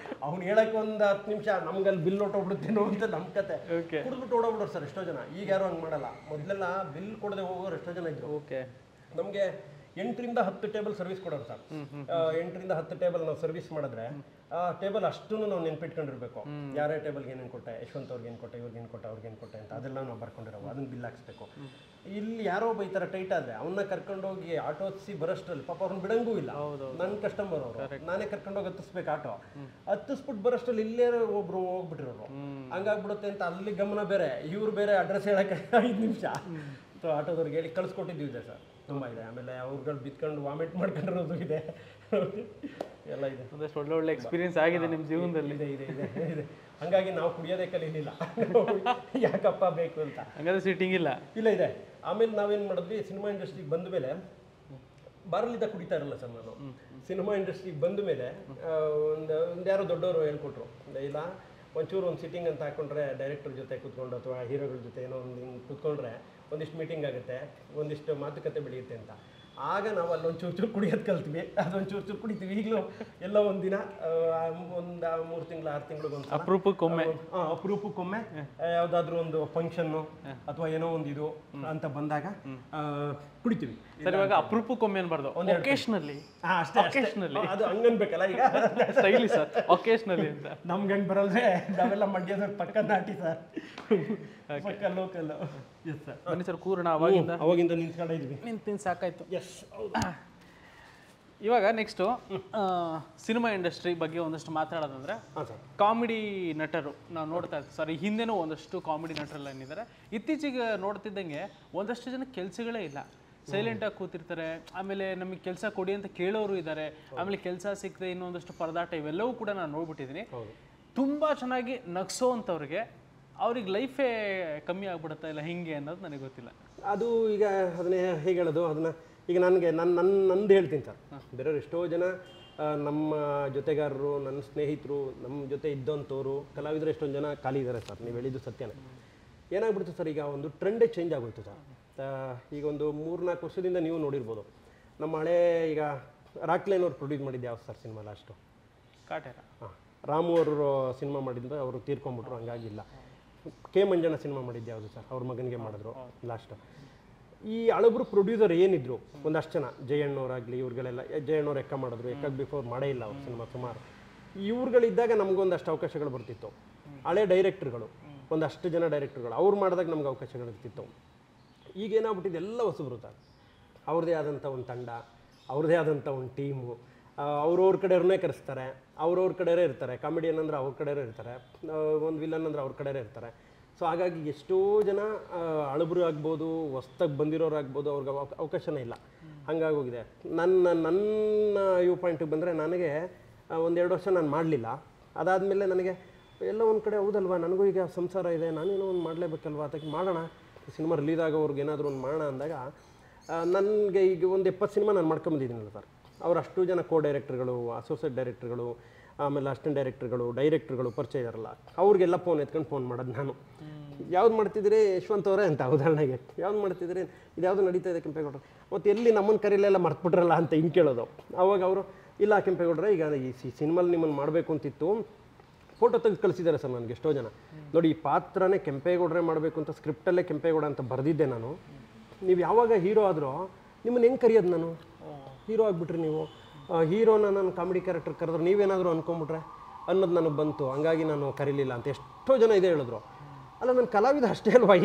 ಅವ್ನು ಹೇಳಕ್ಕೆ ಒಂದು 10 ನಿಮಿಷ, ನಮ್ಗಲ್ಲಿ ಬಿಲ್ ಹೊಟ್ಟೋಗ್ಬಿಡುತ್ತೇನೋ ಅಂತ ನಮ್ಮ ಕತೆ. ಕುಡಿದ್ಬಿಟ್ಟು ಓಡೋಗ್ಬಿಡೋರು ಸರ್ ಎಷ್ಟೋ ಜನ. ಈಗ ಯಾರು ಹಂಗೆ ಮಾಡಲ್ಲ. ಮೊದಲೆಲ್ಲ ಬಿಲ್ ಕೊಡದೆ ಹೋಗೋರು ಎಷ್ಟೋ ಜನ ಇದ್ರು. ನಮಗೆ 8 ರಿಂದ 10 ಟೇಬಲ್ ಸರ್ವಿಸ್ ಕೊಡೋರು ಸರ್. 8 ರಿಂದ 10 ಟೇಬಲ್ ನಾವು ಸರ್ವಿಸ್ ಮಾಡಿದ್ರೆ ಆ ಟೇಬಲ್ ಅಷ್ಟೂ ನಾವು ನೆನ್ಪಿಟ್ಕೊಂಡಿರ್ಬೇಕು. ಯಾರೇ ಟೇಬಲ್ಗೆ ಏನೇನು ಕೊಟ್ಟೆ, ಯಶವಂತ್ ಅವ್ರಿಗೆ ಏನು ಕೊಟ್ಟೆ, ಇವ್ರಿಗೆ ಏನು ಕೊಟ್ಟೆ, ಅವ್ರಿಗೆ ಏನು ಕೊಟ್ಟೆ ಅಂತ ಅದೆಲ್ಲ ನಾವು ಬರ್ಕೊಂಡಿರೋ, ಅದನ್ನ ಬಿಲ್ ಹಾಕ್ಸ್ಬೇಕು. ಇಲ್ಲಿ ಯಾರೋ ಒಬ್ಬ ಈ ಥರ ಟೈಟ್ ಆದರೆ ಅವನ್ನ ಕರ್ಕೊಂಡೋಗಿ ಆಟೋ ಹತ್ತಿಸಿ ಬರೋಷ್ಟರಲ್ಲಿ ಪಾಪ ಅವ್ರನ್ನ ಬಿಡಂಗೂ ಇಲ್ಲ. ನನ್ನ ಕಸ್ಟಮರ್ ಅವರು, ನಾನೇ ಕರ್ಕೊಂಡೋಗಿ ಹತ್ತಿಸ್ಬೇಕು ಆಟೋ. ಹತ್ತಿಸ್ಬಿಟ್ಟು ಬರೋಷ್ಟರಲ್ಲಿ ಇಲ್ಲೇ ಒಬ್ರು ಹೋಗ್ಬಿಟ್ಟಿರೋರು. ಹಂಗಾಗ್ಬಿಡುತ್ತೆ ಅಂತ ಅಲ್ಲಿ ಗಮನ ಬೇರೆ, ಇವ್ರು ಬೇರೆ ಅಡ್ರೆಸ್ ಹೇಳಕ್ಕೆ 5 ನಿಮಿಷ. ಸೊ ಆಟೋದವ್ರಿಗೆ ಹೇಳಿ ಕಳಿಸ್ಕೊಟ್ಟಿದ್ದೀವಿ ಸರ್, ತುಂಬ ಇದೆ. ಆಮೇಲೆ ಅವ್ರುಗಳು ಬಿತ್ಕೊಂಡು ವಾಮಿಟ್ ಮಾಡ್ಕೊಂಡಿರೋದು ಇದೆ, ಎಲ್ಲ ಇದೆ. ಒಂದಷ್ಟು ಒಳ್ಳೆ ಎಕ್ಸ್ಪೀರಿಯನ್ಸ್ ಆಗಿದೆ ನಿಮ್ಮ ಜೀವನದಲ್ಲಿ. ಇದೆ ಇದೆ ಇದೆ ಇದೆ. ಹಾಗಾಗಿ ನಾವು ಕುಡಿಯೋದೇ ಕಲೀಲಿಲ್ಲ, ಯಾಕಪ್ಪ ಬೇಕು ಅಂತ. ಹಂಗಾದ್ರೆ ಸಿಟ್ಟಿಂಗ್ ಇಲ್ಲ ಇದೆ. ಆಮೇಲೆ ನಾವೇನು ಮಾಡಿದ್ವಿ, ಸಿನಿಮಾ ಇಂಡಸ್ಟ್ರಿಗೆ ಬಂದ ಮೇಲೆ ಬಾರಲಿದ್ದ ಕುಡಿತಾ ಇರಲ್ಲ ಸರ್ ನಾನು. ಸಿನಿಮಾ ಇಂಡಸ್ಟ್ರಿಗೆ ಬಂದ ಮೇಲೆ ಒಂದು ಯಾರೋ ದೊಡ್ಡವರು ಹೇಳ್ಕೊಟ್ರು, ಇಲ್ಲ ಒಂಚೂರು ಒಂದು ಸಿಟ್ಟಿಂಗ್ ಅಂತ ಹಾಕೊಂಡ್ರೆ ಡೈರೆಕ್ಟರ್ ಜೊತೆ ಕೂತ್ಕೊಂಡು ಅಥವಾ ಹೀರೋಗಳ ಜೊತೆ ಏನೋ ಒಂದು ಹಿಂಗೆ ಕೂತ್ಕೊಂಡ್ರೆ ಒಂದಿಷ್ಟು ಮೀಟಿಂಗ್ ಆಗುತ್ತೆ, ಒಂದಿಷ್ಟು ಮಾತುಕತೆ ಬೆಳೆಯುತ್ತೆ ಅಂತ. ಆಗ ನಾವು ಅಲ್ಲೊಂದು ಚೂರು ಕುಡಿಯೋದು ಕಲ್ತ್ವಿ. ಅದೊಂದು ಚೂರು ಕುಡಿತೀವಿ ಈಗಲೂ. ಎಲ್ಲ ಒಂದಿನ ಒಂದು 3 ತಿಂಗಳು 6 ತಿಂಗಳಿಗೊಂದು ಅಪರೂಪಕ್ಕೊಮ್ಮೆ ಯಾವುದಾದ್ರೂ ಒಂದು ಫಂಕ್ಷನ್ನು ಅಥವಾ ಏನೋ ಒಂದು ಇದು ಅಂತ ಬಂದಾಗ ಕುಡಿತೀವಿ. ಸರ್, ಇವಾಗ ಅಪರೂಪಕ್ಕೊಮ್ಮೆ ಅನ್ಬಾರ್ದು, ಒಕೇಶನಲ್ಲಿ. ಅದು ಹಂಗನ್ಬೇಕಲ್ಲ ಈಗ, ಸ್ಟೈಲಿ ಸರ್, ಒಕೇಶನಲ್ಲಿ ಅಂತ. ನಮ್ಗೆ ಹಂಗೆ ಬರಲ್ವೇ, ನಾವೆಲ್ಲ ಮಂಡ್ಯದ ಪಕ್ಕ ನಾಟಿ ಸರ್, ಪಕ್ಕ ಲೋಕಲ್. Yes sir. ಬನ್ನಿ ಸರ್, ಕೂರೋಣ. ಅವಾಗಿಂದ ನಿಂತ್ಕೊಂಡಿದ್ವಿ. ನಿಂತು ಸಾಕಾಯ್ತು. ಎಸ್. ಇವಾಗ ನೆಕ್ಸ್ಟು ಸಿನಿಮಾ ಇಂಡಸ್ಟ್ರಿ ಬಗ್ಗೆ ಒಂದಷ್ಟು ಮಾತಾಡೋದಂದ್ರೆ, ಕಾಮಿಡಿ ನಟರು ನಾವು ನೋಡ್ತಾ ಇರ್ತೀವಿ ಸರ್. ಈ ಹಿಂದೆನೂ ಒಂದಷ್ಟು ಕಾಮಿಡಿ ನಟರೆಲ್ಲ ಏನಿದ್ದಾರೆ. ಇತ್ತೀಚೆಗೆ ನೋಡ್ತಿದ್ದಂಗೆ ಒಂದಷ್ಟು ಜನ ಕೆಲಸಗಳೇ ಇಲ್ಲ, ಸೈಲೆಂಟಾಗಿ ಕೂತಿರ್ತಾರೆ. ಆಮೇಲೆ ನಮಗೆ ಕೆಲಸ ಕೊಡಿ ಅಂತ ಕೇಳೋರು ಇದ್ದಾರೆ. ಆಮೇಲೆ ಕೆಲಸ ಸಿಕ್ಕದೆ ಇನ್ನೊಂದಷ್ಟು ಪರದಾಟ, ಇವೆಲ್ಲವೂ ಕೂಡ ನಾನು ನೋಡ್ಬಿಟ್ಟಿದ್ದೀನಿ. ತುಂಬ ಚೆನ್ನಾಗಿ ನಗ್ಸೋ ಅಂಥವ್ರಿಗೆ ಅವ್ರಿಗೆ ಲೈಫೇ ಕಮ್ಮಿ ಆಗ್ಬಿಡುತ್ತಾ ಇಲ್ಲ ಹಿಂಗೆ ಅನ್ನೋದು ನನಗೆ ಗೊತ್ತಿಲ್ಲ. ಅದು ಈಗ ಅದನ್ನೇ ಹೇಗೆ ಹೇಳೋದು, ಅದನ್ನು ಈಗ ನನಗೆ ನಂದು ಹೇಳ್ತೀನಿ ಸರ್. ಬೇರೆಯವ್ರು ಎಷ್ಟೋ ಜನ ನಮ್ಮ ಜೊತೆಗಾರರು, ನನ್ನ ಸ್ನೇಹಿತರು, ನಮ್ಮ ಜೊತೆ ಇದ್ದಂಥವ್ರು ಕಲಾವಿದರು ಎಷ್ಟೊಂದು ಜನ ಖಾಲಿ ಇದ್ದಾರೆ ಸರ್. ನೀವು ಹೇಳಿದ್ದು ಸತ್ಯನೇ. ಏನಾಗ್ಬಿಡ್ತು ಸರ್, ಈಗ ಒಂದು ಟ್ರೆಂಡೇ ಚೇಂಜ್ ಆಗೋಯ್ತು ಸರ್. ಈಗ ಒಂದು 3-4 ವರ್ಷದಿಂದ ನೀವು ನೋಡಿರ್ಬೋದು, ನಮ್ಮ ಹಳೆ ಈಗ ರಾಕ್ಲೈನ್ ಅವ್ರು ಪ್ರೊಡ್ಯೂಸ್ ಮಾಡಿದ್ದು ಯಾವ sir cinema last? Kaatera. Ramu ಅವರು ಸಿನಿಮಾ ಮಾಡಿದ್ದು, ಅವರು ತೀರ್ಕೊಂಡ್ಬಿಟ್ರು, ಹಂಗಾಗಿಲ್ಲ. ಕೆ ಮಂಜಣ್ಣ ಸಿನಿಮಾ ಮಾಡಿದ್ದು ಯಾವುದು ಸರ್? ಅವ್ರ ಮಗನಿಗೆ ಮಾಡಿದ್ರು ಲಾಸ್ಟ್. ಈ ಹಳಬ್ರು ಪ್ರೊಡ್ಯೂಸರ್ ಏನಿದ್ರು ಒಂದಷ್ಟು ಜನ, ಜಯಣ್ಣವರಾಗಲಿ ಇವ್ರುಗಳೆಲ್ಲ, ಜಯಣ್ಣವ್ರು ಎಕ್ಕ ಮಾಡಿದ್ರು, ಎಕ್ಕಕ್ಕೆ ಬಿಫೋರ್ ಮಾಡೇ ಇಲ್ಲ ಅವ್ರ ಸಿನಿಮಾ ಸುಮಾರು. ಇವ್ರುಗಳಿದ್ದಾಗ ನಮಗೊಂದಷ್ಟು ಅವಕಾಶಗಳು ಬರ್ತಿತ್ತು. ಹಳೆ ಡೈರೆಕ್ಟ್ರುಗಳು, ಒಂದಷ್ಟು ಜನ ಡೈರೆಕ್ಟ್ರುಗಳು ಅವ್ರು ಮಾಡಿದಾಗ ನಮ್ಗೆ ಅವಕಾಶಗಳು ಇರ್ತಿತ್ತು. ಈಗೇನಾಗ್ಬಿಟ್ಟಿದೆ, ಎಲ್ಲ ಹೊಸಬ್ರು ಸರ್. ಅವ್ರದ್ದೇ ಆದಂಥ ಒಂದು ತಂಡ, ಅವ್ರದ್ದೇ ಆದಂಥ ಒಂದು ಟೀಮು, ಅವ್ರವ್ರ ಕಡೆಯವ್ರನ್ನೇ ಕರೆಸ್ತಾರೆ, ಅವ್ರವ್ರ ಕಡೆಯೇ ಇರ್ತಾರೆ. ಕಾಮಿಡಿಯನ್ ಅಂದ್ರೆ ಅವ್ರ ಕಡೆಯೇ ಇರ್ತಾರೆ, ಒಂದು ವಿಲನ್ ಅಂದ್ರೆ ಅವ್ರ ಕಡೆಯೇ ಇರ್ತಾರೆ. ಸೊ ಹಾಗಾಗಿ ಎಷ್ಟೋ ಜನ ಹಳಬ್ರು ಆಗ್ಬೋದು, ಹೊಸ್ದಾಗಿ ಬಂದಿರೋರು ಆಗ್ಬೋದು, ಅವ್ರಿಗೆ ಅವಕಾಶನೇ ಇಲ್ಲ. ಹಂಗಾಗೋಗಿದೆ. ನನ್ನ ವ್ಯೂ ಪಾಯಿಂಟಿಗೆ ಬಂದರೆ, ನನಗೆ 1-2 ವರ್ಷ ನಾನು ಮಾಡಲಿಲ್ಲ. ಅದಾದಮೇಲೆ ನನಗೆ ಎಲ್ಲ ಒಂದು ಕಡೆ ಹೌದಲ್ವಾ, ನನಗೂ ಈಗ ಸಂಸಾರ ಇದೆ, ನಾನೇನೋ ಒಂದು ಮಾಡಲೇಬೇಕಲ್ವ, ಅದಕ್ಕೆ ಮಾಡೋಣ, ಸಿನಿಮಾ ರಿಲೀಸ್ ಆಗೋವ್ರಿಗೆ ಏನಾದರೂ ಒಂದು ಮಾಡೋಣ ಅಂದಾಗ ನನಗೆ ಈಗ ಒಂದು 70 ಸಿನಿಮಾ ನಾನು ಮಾಡ್ಕೊಂಬಂದಿದ್ದೀನಲ್ಲ ಸರ್. ಅವ್ರು ಅಷ್ಟು ಜನ ಕೋ ಡೈರೆಕ್ಟರ್ಗಳು, ಅಸೋಸಿಯೇಟ್ ಡೈರೆಕ್ಟರ್ಗಳು, ಆಮೇಲೆ ಅಸಿಸ್ಟೆಂಟ್ ಡೈರೆಕ್ಟರ್ಗಳು ಪರಿಚಯ ಇರಲ್ಲ. ಅವ್ರಿಗೆಲ್ಲ ಫೋನ್ ಮಾಡೋದು ನಾನು. ಯಾವ್ದು ಮಾಡ್ತಿದ್ದೀರಿ ಯಶವಂತ್ ಅವರೇ ಅಂತ, ಉದಾಹರಣೆಗೆ ಯಾವ್ದು ಮಾಡ್ತಿದ್ದೀರಿ, ಇದು ಯಾವುದು ನಡೀತಾ ಇದೆ ಕೆಂಪೇಗೌಡರು, ಮತ್ತು ಎಲ್ಲಿ ನಮ್ಮನ್ನು ಕರೀಲೆಲ್ಲ ಮರ್ತ್ಬಿಟ್ರಲ್ಲ ಅಂತ ಹಿಂಗೆ ಕೇಳೋದು. ಅವಾಗ ಅವರು, ಇಲ್ಲ ಕೆಂಪೇಗೌಡರೆ, ಈಗ ಈ ಸಿನಿಮಲ್ಲಿ ನಿಮ್ಮನ್ನು ಮಾಡಬೇಕು ಅಂತಿತ್ತು, ಫೋಟೋ ತೆಗೆದು ಕಳಿಸಿದ್ದಾರೆ ಸರ್ ನನಗೆ ಎಷ್ಟೋ ಜನ. ನೋಡಿ, ಈ ಪಾತ್ರನೇ ಕೆಂಪೇಗೌಡರೇ ಮಾಡಬೇಕು ಅಂತ ಸ್ಕ್ರಿಪ್ಟಲ್ಲೇ ಕೆಂಪೇಗೌಡ ಅಂತ ಬರೆದಿದ್ದೆ ನಾನು. ನೀವು ಯಾವಾಗ ಹೀರೋ ಆದರೂ ನಿಮ್ಮನ್ನು ಹೆಂಗೆ ಕರೆಯೋದು ನಾನು? ಹೀರೋ ಆಗಿಬಿಟ್ರಿ ನೀವು, ಹೀರೋನ ನಾನು ಕಾಮಿಡಿ ಕ್ಯಾರೆಕ್ಟರ್ ಕರೆದ್ರೆ ನೀವೇನಾದರೂ ಅಂದ್ಕೊಂಬಿಟ್ರೆ ಅನ್ನೋದು ನನಗೆ ಬಂತು, ಹಂಗಾಗಿ ನಾನು ಕರೀಲಿಲ್ಲ ಅಂತ ಎಷ್ಟೋ ಜನ ಇದೆ ಹೇಳಿದ್ರು. ಅಲ್ಲ, ನನ್ನ ಕಲಾವಿದ ಅಷ್ಟೇ ಅಲ್ವಾ,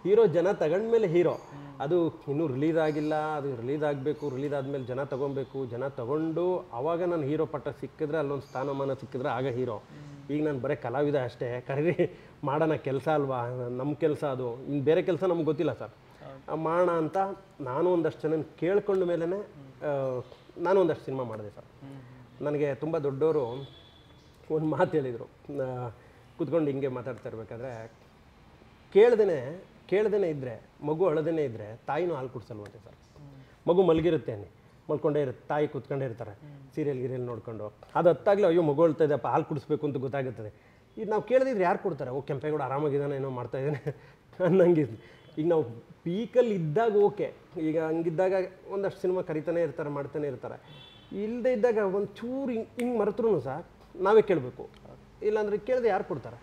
ಹೀರೋ ಜನ ತಗೊಂಡ್ಮೇಲೆ ಹೀರೋ. ಅದು ಇನ್ನೂ ರಿಲೀಸ್ ಆಗಿಲ್ಲ, ಅದು ರಿಲೀಸ್ ಆಗಬೇಕು, ರಿಲೀಸ್ ಆದಮೇಲೆ ಜನ ತೊಗೊಬೇಕು, ಜನ ತೊಗೊಂಡು ಆವಾಗ ನಾನು ಹೀರೋ ಪಟ್ಟ ಸಿಕ್ಕಿದ್ರೆ, ಅಲ್ಲೊಂದು ಸ್ಥಾನಮಾನ ಸಿಕ್ಕಿದ್ರೆ ಆಗ ಹೀರೋ. ಈಗ ನಾನು ಬರೀ ಕಲಾವಿದ ಅಷ್ಟೇ, ಕರೀರಿ ಮಾಡೋಣ ಕೆಲಸ ಅಲ್ವಾ, ನಮ್ಮ ಕೆಲಸ ಅದು, ಇನ್ನು ಬೇರೆ ಕೆಲಸ ನಮ್ಗೆ ಗೊತ್ತಿಲ್ಲ ಸರ್, ಮಾಡೋಣ ಅಂತ ನಾನು ಒಂದಷ್ಟು ಜನ ಕೇಳ್ಕೊಂಡ ಮೇಲೇ ನಾನು ಒಂದಷ್ಟು ಸಿನಿಮಾ ಮಾಡಿದೆ ಸರ್. ನನಗೆ ತುಂಬ ದೊಡ್ಡವರು ಒಂದು ಮಾತು ಹೇಳಿದರು, ಕೂತ್ಕೊಂಡು ಹಿಂಗೆ ಮಾತಾಡ್ತಾ ಇರಬೇಕಾದ್ರೆ, ಕೇಳ್ದೇ ಇದ್ದರೆ, ಮಗು ಅಳದೇ ಇದ್ದರೆ ತಾಯಿನೂ ಹಾಲು ಕುಡಿಸಲ್ವಂತೆ ಸರ್. ಮಗು ಮಲಗಿರುತ್ತೆ, ಮಲ್ಕೊಂಡೇ ಇರುತ್ತೆ, ತಾಯಿ ಕೂತ್ಕೊಂಡೇ ಇರ್ತಾರೆ ಸೀರಿಯಲ್ ನೋಡ್ಕೊಂಡು. ಅದು ಹತ್ತಾಗಲೇ ಅಯ್ಯೋ ಮಗು ಅಳ್ತಾ ಇದೆಯಪ್ಪ, ಹಾಲು ಕುಡಿಸ್ಬೇಕು ಅಂತ ಗೊತ್ತಾಗುತ್ತದೆ. ಇದು ನಾವು ಕೇಳದಿದ್ರೆ ಯಾರು ಕೊಡ್ತಾರೆ? ಓ ಕೆಂಪೇಗೌಡ ಆರಾಮಾಗಿದ್ದಾನೆ, ಏನೋ ಮಾಡ್ತಾಯಿದ್ದಾನೆ ಅನ್ನಂಗೆ. ಈಗ ನಾವು ಪೀಕಲ್ಲಿ ಇದ್ದಾಗ ಓಕೆ, ಈಗ ಹಂಗಿದ್ದಾಗ ಒಂದಷ್ಟು ಸಿನಿಮಾ ಕರಿತಾನೆ ಇರ್ತಾರೆ, ಮಾಡ್ತಾನೆ ಇರ್ತಾರೆ. ಇಲ್ಲದೆ ಇದ್ದಾಗ ಒಂದು ಚೂರು ಹಿಂಗೆ ಮರೆತ್ರೂ ಸರ್ ನಾವೇ ಕೇಳಬೇಕು, ಇಲ್ಲಾಂದ್ರೆ ಕೇಳದೆ ಯಾರು ಕೊಡ್ತಾರೆ?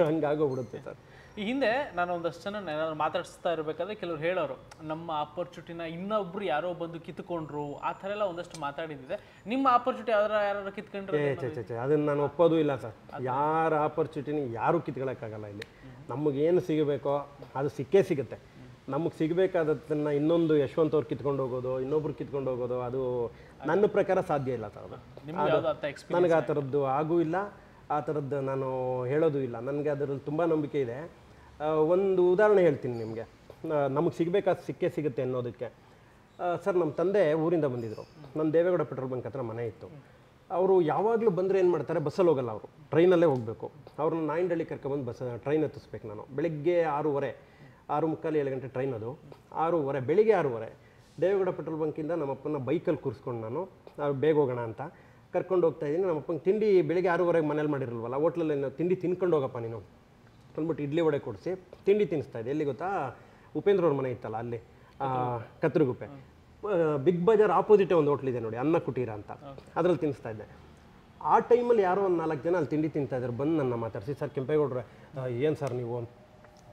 ಹಂಗಾಗೋಗ್ಬಿಡುತ್ತೆ ಸರ್. ಈ ಹಿಂದೆ ನಾನು ಒಂದಷ್ಟು ಜನ ಏನಾದ್ರು ಮಾತಾಡಿಸ್ತಾ ಇರಬೇಕಾದ್ರೆ ಕೆಲವ್ರು ಹೇಳೋರು, ನಮ್ಮ ಆಪರ್ಚುನಿಟಿನ ಇನ್ನೊಬ್ರು ಯಾರೋ ಬಂದು ಕಿತ್ಕೊಂಡ್ರು, ಆ ಥರ ಎಲ್ಲ ಒಂದಷ್ಟು ಮಾತಾಡಿದ್ದೆ. ನಿಮ್ಮ ಆಪರ್ಚುನಿಟಿ ಯಾರು ಕಿತ್ಕೊಂಡ್ರೆ? ಅದನ್ನು ನಾನು ಒಪ್ಪೋದು ಇಲ್ಲ ಸರ್. ಯಾರ ಆಪರ್ಚುನಿಟಿನ ಯಾರೂ ಕಿತ್ಕೊಳ್ಳೋಕ್ಕಾಗಲ್ಲ. ಇಲ್ಲಿ ನಮಗೇನು ಸಿಗಬೇಕೋ ಅದು ಸಿಕ್ಕೇ ಸಿಗುತ್ತೆ. ನಮಗೆ ಸಿಗಬೇಕಾದದನ್ನು ಇನ್ನೊಂದು ಯಶವಂತ್ ಅವ್ರು ಕಿತ್ಕೊಂಡು ಹೋಗೋದು, ಇನ್ನೊಬ್ರು ಕಿತ್ಕೊಂಡು ಹೋಗೋದು, ಅದು ನನ್ನ ಪ್ರಕಾರ ಸಾಧ್ಯ ಇಲ್ಲ ಸರ್. ಅದು ನನಗೆ ಆ ಥರದ್ದು ಆಗೂ ಇಲ್ಲ, ಆ ಥರದ್ದು ನಾನು ಹೇಳೋದು ಇಲ್ಲ. ನನಗೆ ಅದರಲ್ಲಿ ತುಂಬ ನಂಬಿಕೆ ಇದೆ. ಒಂದು ಉದಾಹರಣೆ ಹೇಳ್ತೀನಿ ನಿಮಗೆ, ನಮಗೆ ಸಿಗಬೇಕಾದ ಸಿಕ್ಕೇ ಸಿಗುತ್ತೆ ಅನ್ನೋದಕ್ಕೆ. ಸರ್, ನಮ್ಮ ತಂದೆ ಊರಿಂದ ಬಂದಿದ್ದರು. ನನ್ನ ದೇವೇಗೌಡ ಪೆಟ್ರೋಲ್ ಬಂಕ್ ಹತ್ರ ಮನೆ ಇತ್ತು. ಅವರು ಯಾವಾಗಲೂ ಬಂದರೆ ಏನು ಮಾಡ್ತಾರೆ, ಬಸ್ಸಲ್ಲಿ ಹೋಗಲ್ಲ, ಅವರು ಟ್ರೈನಲ್ಲೇ ಹೋಗಬೇಕು. ಅವ್ರನ್ನ ನಾಯಿಂಡಳ್ಳಿ ಕರ್ಕೊಬಂದು ಟ್ರೈನ್ ಹತ್ತಿಸ್ಬೇಕು ನಾನು. ಬೆಳಗ್ಗೆ 6:30, 6:45, 7 ಗಂಟೆ ಟ್ರೈನ್ ಅದು. 6:30 ಬೆಳಿಗ್ಗೆ 6:30 ದೇವೇಗೌಡ ಪೆಟ್ರೋಲ್ ಬಂಕಿಂದ ನಮ್ಮಪ್ಪನ ಬೈಕಲ್ಲಿ ಕೂರಿಸ್ಕೊಂಡು ನಾನು ಬೇಗ ಹೋಗೋಣ ಅಂತ ಕರ್ಕೊಂಡು ಹೋಗ್ತಾ ಇದ್ದೀನಿ. ನಮ್ಮಪ್ಪಂಗೆ ತಿಂಡಿ ಬೆಳಿಗ್ಗೆ 6:30 ಮನೇಲಿ ಮಾಡಿರಲ್ವಲ್ಲ, ಹೋಟ್ಲಲ್ಲಿ ತಿಂಡಿ ತಿನ್ಕೊಂಡು ಹೋಗಪ್ಪ ನೀನು ಅಂದ್ಬಿಟ್ಟು ಇಡ್ಲಿ ವಡೆ ಕೊಡಿಸಿ ತಿಂಡಿ ತಿನ್ನಿಸ್ತಾ ಇದ್ದೆ. ಎಲ್ಲಿ ಗೊತ್ತಾ, ಉಪೇಂದ್ರ ಅವ್ರ ಮನೆ ಇತ್ತಲ್ಲ ಅಲ್ಲಿ, ಕತ್ರಗುಪ್ಪೆ ಬಿಗ್ ಬಜಾರ್ ಆಪೋಸಿಟೇ ಒಂದು ಹೋಟ್ಲಿದೆ ನೋಡಿ, ಅನ್ನ ಕುಟೀರ ಅಂತ, ಅದರಲ್ಲಿ ತಿನ್ನಿಸ್ತಾ ಇದ್ದೆ. ಆ ಟೈಮಲ್ಲಿ ಯಾರೋ ಒಂದು 4 ಜನ ಅಲ್ಲಿ ತಿಂಡಿ ತಿಂತಾ ಇದ್ದಾರೆ. ಬಂದು ನನ್ನ ಮಾತಾಡಿಸಿ, ಸರ್ ಕೆಂಪೇಗೌಡ್ರೆ, ಏನು ಸರ್ ನೀವು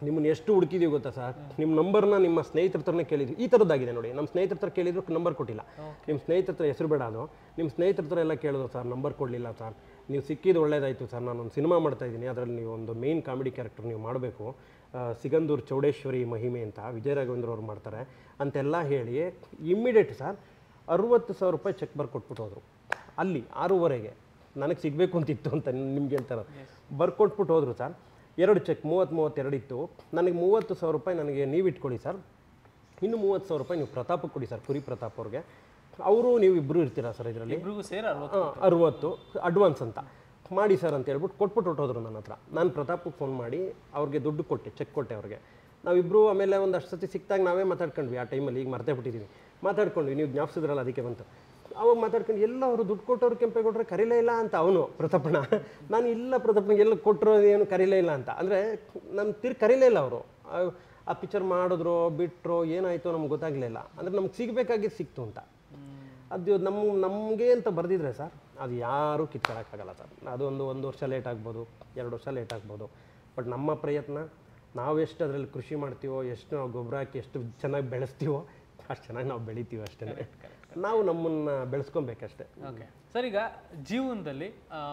ನಿಮ್ಮನ್ನು ಎಷ್ಟು ಹುಡುಕಿದೀವಿ ಗೊತ್ತಾ ಸರ್, ನಿಮ್ಮ ನಂಬರ್ನ ನಿಮ್ಮ ಸ್ನೇಹಿತರ ಹತ್ರನೇ ಕೇಳಿದ್ವಿ. ಈ ಥರದ್ದಾಗಿದೆ ನೋಡಿ, ನಮ್ಮ ಸ್ನೇಹಿತರ ಹತ್ರ ಕೇಳಿದ್ರು ನಂಬರ್ ಕೊಟ್ಟಿಲ್ಲ. ನಿಮ್ಮ ಸ್ನೇಹಿತರ ಹತ್ರ ಹೆಸರು ಬೇಡ, ಅದು ನಿಮ್ಮ ಸ್ನೇಹಿತರ ಹತ್ರ ಎಲ್ಲ ಕೇಳಿದ್ರು ಸರ್, ನಂಬರ್ ಕೊಡಲಿಲ್ಲ ಸರ್. ನೀವು ಸಿಕ್ಕಿದ್ದು ಒಳ್ಳೇದಾಯಿತು ಸರ್, ನಾನೊಂದು ಸಿನಿಮಾ ಮಾಡ್ತಾಯಿದ್ದೀನಿ, ಅದರಲ್ಲಿ ನೀವು ಒಂದು ಮೇನ್ ಕಾಮಿಡಿ ಕ್ಯಾರೆಕ್ಟರ್ ನೀವು ಮಾಡಬೇಕು, ಸಿಗಂದೂರು ಚೌಡೇಶ್ವರಿ ಮಹಿಮೆ ಅಂತ ವಿಜಯ ರಾಘವೇಂದ್ರ ಅವ್ರು ಮಾಡ್ತಾರೆ ಅಂತೆಲ್ಲ ಹೇಳಿ ಇಮ್ಮಿಡಿಯೇಟ್ ಸರ್ 60,000 ರೂಪಾಯಿ ಚೆಕ್ ಬರ್ಕೊಟ್ಬಿಟ್ಟು ಹೋದರು. ಅಲ್ಲಿ 6:30ಗೆ ನನಗೆ ಸಿಗಬೇಕು ಅಂತಿತ್ತು ಅಂತ ನಿಮ್ಗೆ ಹೇಳ್ತಾರೆ, ಬರ್ಕೊಟ್ಬಿಟ್ಟು ಹೋದರು ಸರ್. 2 ಚೆಕ್ 30-32 ಇತ್ತು. ನನಗೆ 30,000 ರೂಪಾಯಿ ನನಗೆ ನೀವು ಇಟ್ಕೊಳ್ಳಿ ಸರ್, ಇನ್ನು 30,000 ರೂಪಾಯಿ ನೀವು ಪ್ರತಾಪಕ್ಕೆ ಕೊಡಿ ಸರ್, ಕುರಿ ಪ್ರತಾಪ್ ಅವ್ರಿಗೆ. ಅವರು ನೀವು ಇಬ್ಬರು ಇರ್ತೀರಾ ಸರ್ ಇದರಲ್ಲಿ, 60 ಅಡ್ವಾನ್ಸ್ ಅಂತ ಮಾಡಿ ಸರ್ ಅಂತ ಹೇಳ್ಬಿಟ್ಟು ಕೊಟ್ಬಿಟ್ಟು ಹೊಟ್ಟೋದ್ರು ನನ್ನ ಹತ್ರ. ನಾನು ಪ್ರತಾಪಕ್ಕೆ ಫೋನ್ ಮಾಡಿ ಅವ್ರಿಗೆ ದುಡ್ಡು ಕೊಟ್ಟೆ, ಚೆಕ್ ಕೊಟ್ಟೆ ಅವ್ರಿಗೆ. ನಾವಿಬ್ಬರು ಆಮೇಲೆ ಒಂದಷ್ಟು ಸತಿ ಸಿಕ್ತಾಗ ನಾವೇ ಮಾತಾಡ್ಕೊಂಡ್ವಿ. ಆ ಟೈಮಲ್ಲಿ ಈಗ ಮರ್ತೇ ಬಿಟ್ಟಿದ್ದೀವಿ, ಮಾತಾಡ್ಕೊಂಡ್ವಿ, ನೀವು ಜ್ಞಾಪಿಸಿದ್ರಲ್ಲ ಅದಕ್ಕೆ ಬಂತು. ಅವಾಗ ಮಾತಾಡ್ಕೊಂಡು ಎಲ್ಲ ಅವರು ದುಡ್ಡು ಕೊಟ್ಟವ್ರು ಕೆಂಪೇಗೌಡರೆ ಕರೀಲೇ ಇಲ್ಲ ಅಂತ ಅವನು ಪ್ರತಾಪಣ್ಣ. ನಾನು ಇಲ್ಲ ಪ್ರತಾಪನಿಗೆ ಎಲ್ಲ ಕೊಟ್ಟರು ಏನು ಕರೀಲೇ ಇಲ್ಲ ಅಂತ. ಅಂದರೆ ನನ್ನ ಕರೀಲೇ ಇಲ್ಲ ಅವರು. ಆ ಪಿಕ್ಚರ್ ಮಾಡಿದ್ರು ಬಿಟ್ಟರು ಏನಾಯಿತು ನಮ್ಗೆ ಗೊತ್ತಾಗಲಿಲ್ಲ. ಅಂದರೆ ನಮ್ಗೆ ಸಿಗಬೇಕಾಗಿದ್ದು ಸಿಕ್ತು ಅಂತ. ಅದು ನಮಗೆ ಅಂತ ಬರೆದಿದ್ರೆ ಸರ್, ಅದು ಯಾರೂ ಕಿತ್ಕೊಳ್ಳೋಕ್ಕಾಗಲ್ಲ ಸರ್. ಅದೊಂದು 1 ವರ್ಷ ಲೇಟ್ ಆಗ್ಬೋದು, 2 ವರ್ಷ ಲೇಟ್ ಆಗ್ಬೋದು. ಬಟ್ ನಮ್ಮ ಪ್ರಯತ್ನ, ನಾವೆಷ್ಟು ಅದರಲ್ಲಿ ಕೃಷಿ ಮಾಡ್ತೀವೋ, ಎಷ್ಟು ನಾವು ಗೊಬ್ಬರ ಹಾಕಿ ಎಷ್ಟು ಚೆನ್ನಾಗಿ ಬೆಳೆಸ್ತೀವೋ ಅಷ್ಟು ಚೆನ್ನಾಗಿ ನಾವು ಬೆಳಿತೀವಿ ಅಷ್ಟೇ. ನಾವು ನಮ್ಮನ್ನು ಬೆಳೆಸ್ಕೊಬೇಕಷ್ಟೇ. ಓಕೆ ಸರ್, ಈಗ ಜೀವನದಲ್ಲಿ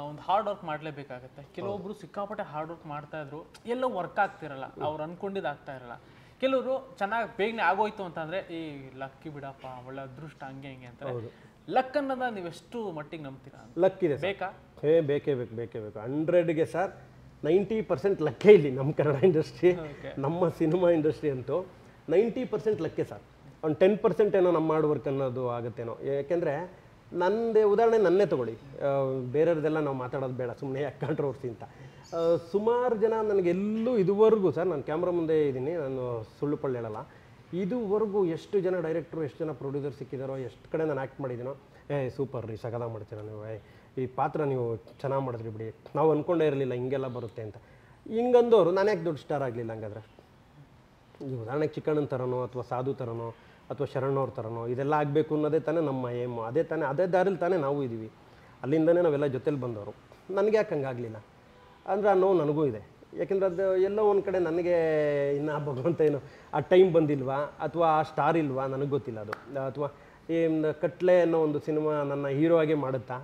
ಒಂದು ಹಾರ್ಡ್ ವರ್ಕ್ ಮಾಡಲೇಬೇಕಾಗತ್ತೆ. ಕೆಲವೊಬ್ರು ಸಿಕ್ಕಾಪಟ್ಟೆ ಹಾರ್ಡ್ ವರ್ಕ್ ಮಾಡ್ತಾ ಇದ್ರು, ಎಲ್ಲೋ ವರ್ಕ್ ಆಗ್ತಿರಲ್ಲ, ಅವ್ರು ಅನ್ಕೊಂಡಿದ್ದು ಆಗ್ತಾ ಇರಲ್ಲ. ಕೆಲವರು ಚೆನ್ನಾಗಿ ಬೇಗನೆ ಆಗೋಯ್ತು ಅಂತಂದ್ರೆ ಈ ಲಕ್ಕಿ ಬಿಡಪ್ಪ, ಒಳ್ಳೆ ಅದೃಷ್ಟ, ಹಂಗೆ ಹಿಂಗೆ ಅಂತಾರೆ. ಲಕ್ ಅನ್ನೋದ ನೀವೆಷ್ಟು ಮಟ್ಟಿಗೆ ನಂಬ್ತೀರಾ? ಲಕ್ ಇದೆ ಬೇಕಾ? ಬೇಕೇ ಬೇಕು 100ಗೆ ಸರ್. 90% ಲಕ್ಕೇ ಇಲ್ಲಿ ನಮ್ಮ ಕನ್ನಡ ಇಂಡಸ್ಟ್ರಿ, ನಮ್ಮ ಸಿನಿಮಾ ಇಂಡಸ್ಟ್ರಿ ಅಂತೂ 90% ಲಕ್ಕೇ ಸರ್. ಒಂದು 10% ಏನೋ ನಮ್ಮ ಹಾರ್ಡ್ ವರ್ಕ್ ಅನ್ನೋದು ಆಗುತ್ತೇನೋ. ಯಾಕೆಂದರೆ ನನ್ನದೇ ಉದಾಹರಣೆ ನನ್ನೇ ತೊಗೊಳ್ಳಿ, ಬೇರೆಯವ್ರದ್ದೆಲ್ಲ ನಾವು ಮಾತಾಡೋದು ಬೇಡ, ಸುಮ್ಮನೆ ಯಾಕೆ ಕಾಂಟ್ರವರ್ಸಿ ಅಂತ. ಸುಮಾರು ಜನ ನನಗೆಲ್ಲೂ ಇದುವರೆಗೂ ಸರ್, ನಾನು ಕ್ಯಾಮ್ರಾ ಮುಂದೆ ಇದ್ದೀನಿ, ನಾನು ಸುಳ್ಳು ಪಳ್ಳು ಹೇಳಲ್ಲ, ಇದುವರೆಗೂ ಎಷ್ಟು ಜನ ಡೈರೆಕ್ಟ್ರು, ಎಷ್ಟು ಜನ ಪ್ರೊಡ್ಯೂಸರ್ ಸಿಕ್ಕಿದಾರೋ, ಎಷ್ಟು ಕಡೆ ನಾನು ಆ್ಯಕ್ಟ್ ಮಾಡಿದ್ದೀನೋ, ಸೂಪರ್ ರೀ, ಸಗದ ಮಾಡ್ತೀರಾ ನೀವು, ಈ ಪಾತ್ರ ನೀವು ಚೆನ್ನಾಗಿ ಮಾಡಿದ್ರಿ ಬಿಡಿ, ನಾವು ಅಂದ್ಕೊಂಡೇ ಇರಲಿಲ್ಲ ಹಿಂಗೆಲ್ಲ ಬರುತ್ತೆ ಅಂತ. ಹಿಂಗಂದವರು ನಾನು ಯಾಕೆ ದೊಡ್ಡ ಸ್ಟಾರ್ ಆಗಲಿಲ್ಲ ಹಂಗಾದ್ರೆ? ಈ ಉದಾಹರಣೆಗೆ ಚಿಕ್ಕಣ್ಣನ ಥರನೋ ಅಥವಾ ಸಾಧು ಥರನೋ ಅಥವಾ ಶರಣವ್ರ ಥರನೋ ಇದೆಲ್ಲ ಆಗಬೇಕು ಅನ್ನೋದೇ ತಾನೇ ನಮ್ಮ ಏಮು. ಅದೇ ದಾರಿಲಿ ತಾನೇ ನಾವು ಇದ್ದೀವಿ. ಅಲ್ಲಿಂದನೇ ನಾವೆಲ್ಲ ಜೊತೆಲಿ ಬಂದವರು. ನನಗೆ ಯಾಕೆ ಹಂಗಾಗಲಿಲ್ಲ ಅಂದರೆ ಆ ನೋವು ನನಗೂ ಇದೆ. ಯಾಕೆಂದರೆ ಅದು ಎಲ್ಲೋ ಒಂದು ಕಡೆ ನನಗೆ ಇನ್ನೂ ಭಗವಂತ ಏನು ಆ ಟೈಮ್ ಬಂದಿಲ್ವಾ ಅಥವಾ ಆ ಸ್ಟಾರ್ ಇಲ್ವಾ ನನಗೆ ಗೊತ್ತಿಲ್ಲ. ಅದು ಅಥವಾ ಈ ಕಟ್ಲೆ ಅನ್ನೋ ಒಂದು ಸಿನಿಮಾ ನನ್ನ ಹೀರೋ ಆಗಿ ಮಾಡುತ್ತಾ,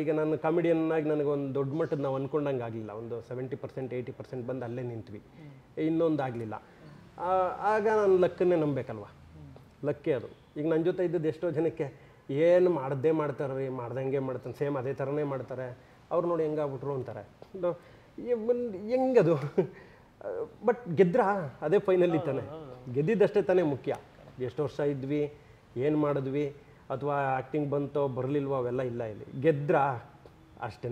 ಈಗ ನಾನು ಕಾಮಿಡಿಯನ್ನಾಗಿ ನನಗೊಂದು ದೊಡ್ಡ ಮಟ್ಟದ ನಾವು ಅಂದ್ಕೊಂಡಂಗೆ ಆಗಲಿಲ್ಲ. ಒಂದು 70% 80% ಬಂದು ಅಲ್ಲೇ ನಿಂತ್ವಿ, ಇನ್ನೊಂದು ಆಗಲಿಲ್ಲ. ಆಗ ನಾನು ಲಕ್ಕನ್ನೇ ನಂಬಬೇಕಲ್ವ, ಲಕ್ಕೇ ಅದು. ಈಗ ನನ್ನ ಜೊತೆ ಇದ್ದದ್ದು ಎಷ್ಟೋ ಜನಕ್ಕೆ ಏನು ಮಾಡ್ದೇ ಮಾಡ್ತಾರೆ ರೀ, ಮಾಡ್ದಂಗೆ ಮಾಡ್ತಾನೆ, ಸೇಮ್ ಅದೇ ಥರನೇ ಮಾಡ್ತಾರೆ, ಅವ್ರು ನೋಡಿ ಹೆಂಗಾಗ್ಬಿಟ್ರು ಅಂತಾರೆ. ಹೆಂಗದು ಬಟ್ ಗೆದ್ರಾ ಅದೇ ಫೈನಲ್ ತಾನೆ, ಗೆದ್ದಿದ್ದಷ್ಟೇ ತಾನೇ ಮುಖ್ಯ. ಎಷ್ಟು ವರ್ಷ ಇದ್ವಿ, ಏನು ಮಾಡಿದ್ವಿ, ಅಥವಾ ಆ್ಯಕ್ಟಿಂಗ್ ಬಂತೋ ಬರಲಿಲ್ವೋ ಅವೆಲ್ಲ ಇಲ್ಲ. ಇಲ್ಲಿ ಗೆದ್ರಾ ಅಷ್ಟೇ.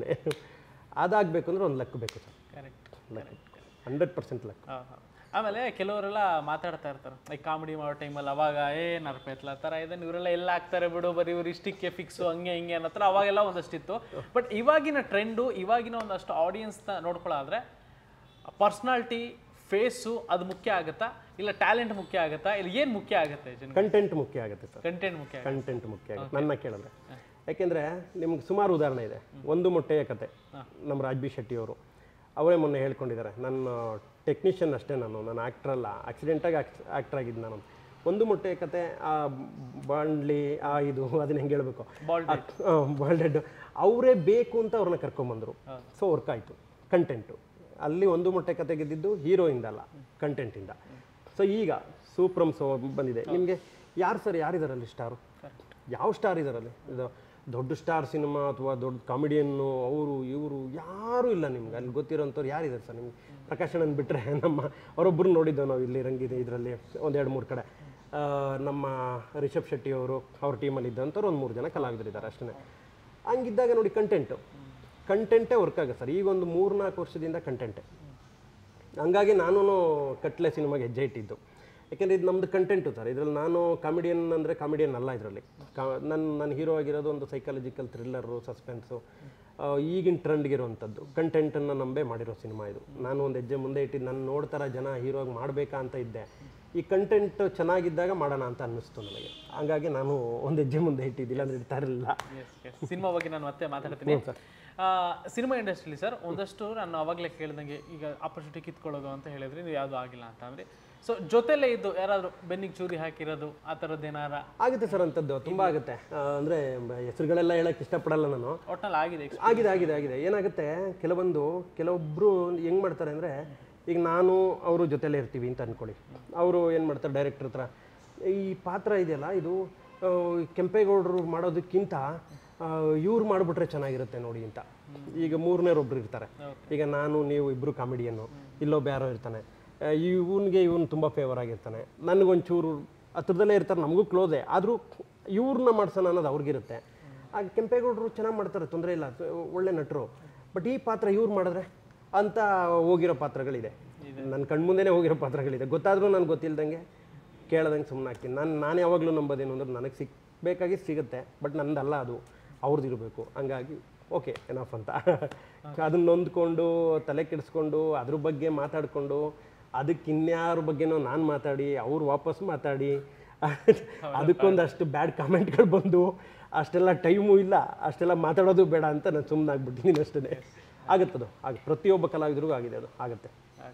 ಅದಾಗಬೇಕು ಅಂದ್ರೆ ಒಂದು ಲಕ್ ಬೇಕು ಸರ್. Correct, luck 100% luck. ಆಮೇಲೆ ಕೆಲವರೆಲ್ಲ ಮಾತಾಡ್ತಾ ಇರ್ತಾರೆ ಲೈಕ್ ಕಾಮಿಡಿ ಮಾಡೋ ಟೈಮಲ್ಲಿ, ಅವಾಗ ನರ್ಪೇತ್ಲ ಥರ ಇದನ್ನು ಇವರೆಲ್ಲ ಎಲ್ಲ ಆಗ್ತಾರೆ ಬಿಡು, ಬರೀ ಇವ್ರು ಇಷ್ಟಕ್ಕೆ ಫಿಕ್ಸು ಹಂಗೆ ಹಿಂಗೆ ಅನ್ನೋ ಥರ ಅವಾಗೆಲ್ಲ ಒಂದಷ್ಟಿತ್ತು. ಬಟ್ ಇವಾಗಿನ ಟ್ರೆಂಡು, ಇವಾಗಿನ ಒಂದಷ್ಟು ಆಡಿಯನ್ಸ್ನ ನೋಡ್ಕೊಳ್ಳೋದ್ರೆ ಪರ್ಸ್ನಾಲಿಟಿ, ಫೇಸು ಅದು ಮುಖ್ಯ ಆಗುತ್ತಾ, ಇಲ್ಲ ಟ್ಯಾಲೆಂಟ್ ಮುಖ್ಯ ಆಗುತ್ತಾ, ಇಲ್ಲ ಏನು ಮುಖ್ಯ ಆಗುತ್ತೆ? ಕಂಟೆಂಟ್ ಮುಖ್ಯ ಆಗುತ್ತೆ ಸರ್. ಕಂಟೆಂಟ್ ಮುಖ್ಯ ಆಗುತ್ತೆ ನನ್ನ ಕೇಳಿದ್ರೆ. ಯಾಕೆಂದರೆ ನಿಮ್ಗೆ ಸುಮಾರು ಉದಾಹರಣೆ ಇದೆ. ಒಂದು ಮೊಟ್ಟೆಯ ಕತೆ, ನಮ್ಮ ರಾಜ್ ಬಿ ಶೆಟ್ಟಿ ಅವರು ಅವರೇ ಮೊನ್ನೆ ಹೇಳ್ಕೊಂಡಿದ್ದಾರೆ. ನನ್ನ ಟೆಕ್ನಿಷಿಯನ್ ಅಷ್ಟೇ, ನಾನು ಆ್ಯಕ್ಟರ್ ಅಲ್ಲ, ಆಕ್ಸಿಡೆಂಟಾಗಿ ಆ್ಯಕ್ಟರ್ ಆಗಿದ್ದು ನಾನು. ಒಂದು ಮೊಟ್ಟೆಯ ಕತೆ, ಆ ಬಾಂಡ್ಲಿ ಇದು ಅದನ್ನ ಹೆಂಗೆ ಹೇಳಬೇಕು, ಬಾಲ್ಡೆಡ್ ಅವರೇ ಬೇಕು ಅಂತ ಅವ್ರನ್ನ ಕರ್ಕೊಂಬಂದರು. ಸೊ ವರ್ಕ್ ಆಯಿತು. ಕಂಟೆಂಟು ಅಲ್ಲಿ ಒಂದು ಮೊಟ್ಟೆ ಕತೆ ಗೆದ್ದಿದ್ದು ಹೀರೋಯಿಂದ ಅಲ್ಲ, ಕಂಟೆಂಟಿಂದ. ಸೊ ಈಗ ಸೂಪ್ರಮ್ ಸೋ ಬಂದಿದೆ. ನಿಮಗೆ ಯಾರಿದಾರಲ್ಲಿ ಸ್ಟಾರು? ಯಾವ ಸ್ಟಾರ್ ಇದಾರಲ್ಲಿ? ಇದು ದೊಡ್ಡ ಸ್ಟಾರ್ ಸಿನಿಮಾ ಅಥವಾ ದೊಡ್ಡ ಕಾಮಿಡಿಯನ್ನು ಅವರು ಇವರು ಯಾರೂ ಇಲ್ಲ ನಿಮ್ಗೆ ಅಲ್ಲಿ ಗೊತ್ತಿರೋಂಥವ್ರು ಯಾರಿದ್ದಾರೆ ಸರ್? ನಿಮ್ಗೆ ಪ್ರಕಾಶ್ ಅಣ್ಣನ ಬಿಟ್ಟರೆ ನಮ್ಮ ಅವರೊಬ್ಬರು ನೋಡಿದ್ದೆವು ನಾವು ಇಲ್ಲಿ ರಂಗಿದೆ ಇದರಲ್ಲಿ ಒಂದು 2-3 ಕಡೆ. ನಮ್ಮ ರಿಷಬ್ ಶೆಟ್ಟಿ ಅವರು ಅವ್ರ ಟೀಮಲ್ಲಿ ಇದ್ದಂಥವ್ರು ಒಂದು 3 ಜನ ಕಲಾವಿದರಿದ್ದಾರೆ ಅಷ್ಟೇ. ಹಂಗಿದ್ದಾಗ ನೋಡಿ ಕಂಟೆಂಟೇ ವರ್ಕ್ ಆಗುತ್ತೆ ಸರ್. ಈಗ ಒಂದು 3-4 ವರ್ಷದಿಂದ ಕಂಟೆಂಟೇ. ಹಂಗಾಗಿ ನಾನು ಕಟ್ಲೆ ಸಿನಿಮಾಗೆ ಹೆಜ್ಜೆ ಇಟ್ಟಿದ್ದು. ಯಾಕೆಂದರೆ ಇದು ನಮ್ಮದು ಕಂಟೆಂಟು ಸರ್. ಇದರಲ್ಲಿ ನಾನು ಕಾಮಿಡಿಯನ್ ಅಂದರೆ ಕಾಮಿಡಿಯನ್ ಅಲ್ಲ. ಇದರಲ್ಲಿ ನನ್ನ ಹೀರೋ ಆಗಿರೋದು ಒಂದು ಸೈಕಾಲಜಿಕಲ್ ಥ್ರಿಲ್ಲರು, ಸಸ್ಪೆನ್ಸು, ಈಗಿನ ಟ್ರೆಂಡ್ಗಿರುವಂಥದ್ದು ಕಂಟೆಂಟನ್ನು ನಂಬೇ ಮಾಡಿರೋ ಸಿನಿಮಾ ಇದು. ನಾನು ಒಂದು ಹೆಜ್ಜೆ ಮುಂದೆ ಇಟ್ಟಿದ್ದು, ನನ್ನ ನೋಡ್ತಾರ ಜನ ಹೀರೋಗಿ ಮಾಡಬೇಕಾ ಅಂತ ಇದ್ದೆ. ಈ ಕಂಟೆಂಟ್ ಚೆನ್ನಾಗಿದ್ದಾಗ ಮಾಡೋಣ ಅಂತ ಅನ್ನಿಸ್ತು ನನಗೆ. ಹಂಗಾಗಿ ನಾನು ಒಂದು ಹೆಜ್ಜೆ ಮುಂದೆ ಇಟ್ಟಿದ್ದಿಲ್ಲ ಅಂದರೆ ಇರ್ತಾ ಇರಲಿಲ್ಲ. ಸಿನಿಮಾ ಬಗ್ಗೆ ನಾನು ಮತ್ತೆ ಮಾತಾಡ್ತೀನಿ ಸರ್. ಸಿನಿಮಾ ಇಂಡಸ್ಟ್ರಿಲಿ ಸರ್ ಒಂದಷ್ಟು ನಾನು ಅವಾಗಲೇ ಕೇಳಿದಂಗೆ, ಈಗ ಆಪರ್ಚುನಿಟಿ ಕಿತ್ಕೊಳ್ಳೋದು ಅಂತ ಹೇಳಿದ್ರಿ, ನೀವು ಯಾವುದು ಆಗಿಲ್ಲ ಅಂತ ಅಂದರೆ, ಸೊ ಜೊತೆಲೇ ಇದ್ದು ಯಾರಾದರೂ ಬೆನ್ನಿಗೆ ಚೂರಿ ಹಾಕಿರೋದು ಆ ಥರದ್ದು ಏನಾರ ಆಗುತ್ತೆ ಸರ್? ಅಂಥದ್ದು ತುಂಬ ಆಗುತ್ತೆ. ಅಂದರೆ ಹೆಸರುಗಳೆಲ್ಲ ಹೇಳೋಕ್ಕೆ ಇಷ್ಟಪಡಲ್ಲ ನಾನು. ಒಟ್ಟಲ್ಲಿ ಆಗಿದೆ. ಏನಾಗುತ್ತೆ, ಕೆಲವೊಬ್ಬರು ಹೆಂಗೆ ಮಾಡ್ತಾರೆ ಅಂದರೆ, ಈಗ ನಾನು ಅವರು ಜೊತೆಲೇ ಇರ್ತೀವಿ ಅಂತ ಅಂದ್ಕೊಳ್ಳಿ. ಅವರು ಏನು ಮಾಡ್ತಾರೆ, ಡೈರೆಕ್ಟರ್ ಹತ್ರ ಈ ಪಾತ್ರ ಇದೆಯಲ್ಲ, ಇದು ಕೆಂಪೇಗೌಡರು ಮಾಡೋದಕ್ಕಿಂತ ಇವ್ರು ಮಾಡಿಬಿಟ್ರೆ ಚೆನ್ನಾಗಿರುತ್ತೆ ನೋಡಿ ಅಂತ. ಈಗ 3ನೇರೊಬ್ರು ಇರ್ತಾರೆ. ಈಗ ನಾನು ನೀವು ಇಬ್ಬರು ಕಾಮಿಡಿಯನ್ನು, ಇಲ್ಲೊಬ್ಬ ಯಾರೋ ಇರ್ತಾನೆ, ಇವನು ತುಂಬ ಫೇವರ್ ಆಗಿರ್ತಾನೆ, ನನಗೊಂಚೂರು ಹತ್ರದಲ್ಲೇ ಇರ್ತಾರೆ, ನಮಗೂ ಕ್ಲೋಸೇ, ಆದರೂ ಇವ್ರನ್ನ ಮಾಡ್ಸೋಣ ಅನ್ನೋದು ಅವ್ರಿಗಿರುತ್ತೆ. ಆಗ ಕೆಂಪೇಗೌಡರು ಚೆನ್ನಾಗಿ ಮಾಡ್ತಾರೆ, ತೊಂದರೆ ಇಲ್ಲ, ಒಳ್ಳೆ ನಟರು. ಬಟ್ ಈ ಪಾತ್ರ ಇವ್ರು ಮಾಡಿದ್ರೆ ಅಂತ ಹೋಗಿರೋ ಪಾತ್ರಗಳಿದೆ, ನನ್ನ ಕಣ್ಮುಂದೆನೇ ಹೋಗಿರೋ ಪಾತ್ರಗಳಿದೆ. ಗೊತ್ತಾದರೂ ನನಗೆ ಗೊತ್ತಿಲ್ದಂಗೆ ಕೇಳ್ದಂಗೆ ಸುಮ್ಮನೆ ಆಗ್ತೀನಿ. ನಾನು ಯಾವಾಗಲೂ ನಂಬೋದೇನು ಅಂದ್ರೆ, ನನಗೆ ಸಿಗಬೇಕಾಗಿ ಸಿಗುತ್ತೆ, ಬಟ್ ನಂದಲ್ಲ, ಅದು ಅವ್ರದ್ದಿರಬೇಕು. ಹಂಗಾಗಿ ಓಕೆ ಎನಫ್ ಅಂತ ಅದನ್ನ ನೊಂದ್ಕೊಂಡು ತಲೆ ಕೆಡಿಸ್ಕೊಂಡು ಅದ್ರ ಬಗ್ಗೆ ಮಾತಾಡಿಕೊಂಡು ಅದಕ್ಕೆ ಇನ್ಯಾರ ಬಗ್ಗೆನೋ ನಾನು ಮಾತಾಡಿ ಅವ್ರು ವಾಪಸ್ ಮಾತಾಡಿ ಅದಕ್ಕೊಂದಷ್ಟು ಬ್ಯಾಡ್ ಕಾಮೆಂಟ್ಗಳು ಬಂದು ಅಷ್ಟೆಲ್ಲ ಟೈಮು ಇಲ್ಲ, ಅಷ್ಟೆಲ್ಲ ಮಾತಾಡೋದು ಬೇಡ ಅಂತ ನಾನು ಸುಮ್ಮನೆ ಆಗ್ಬಿಟ್ಟಿದ್ದೀನಿ ಅಷ್ಟೇ. ಆಗುತ್ತದು ಪ್ರತಿಯೊಬ್ಬ ಕಲಾವಿದರಿಗೂ ಆಗಿದೆ, ಅದು ಆಗುತ್ತೆ.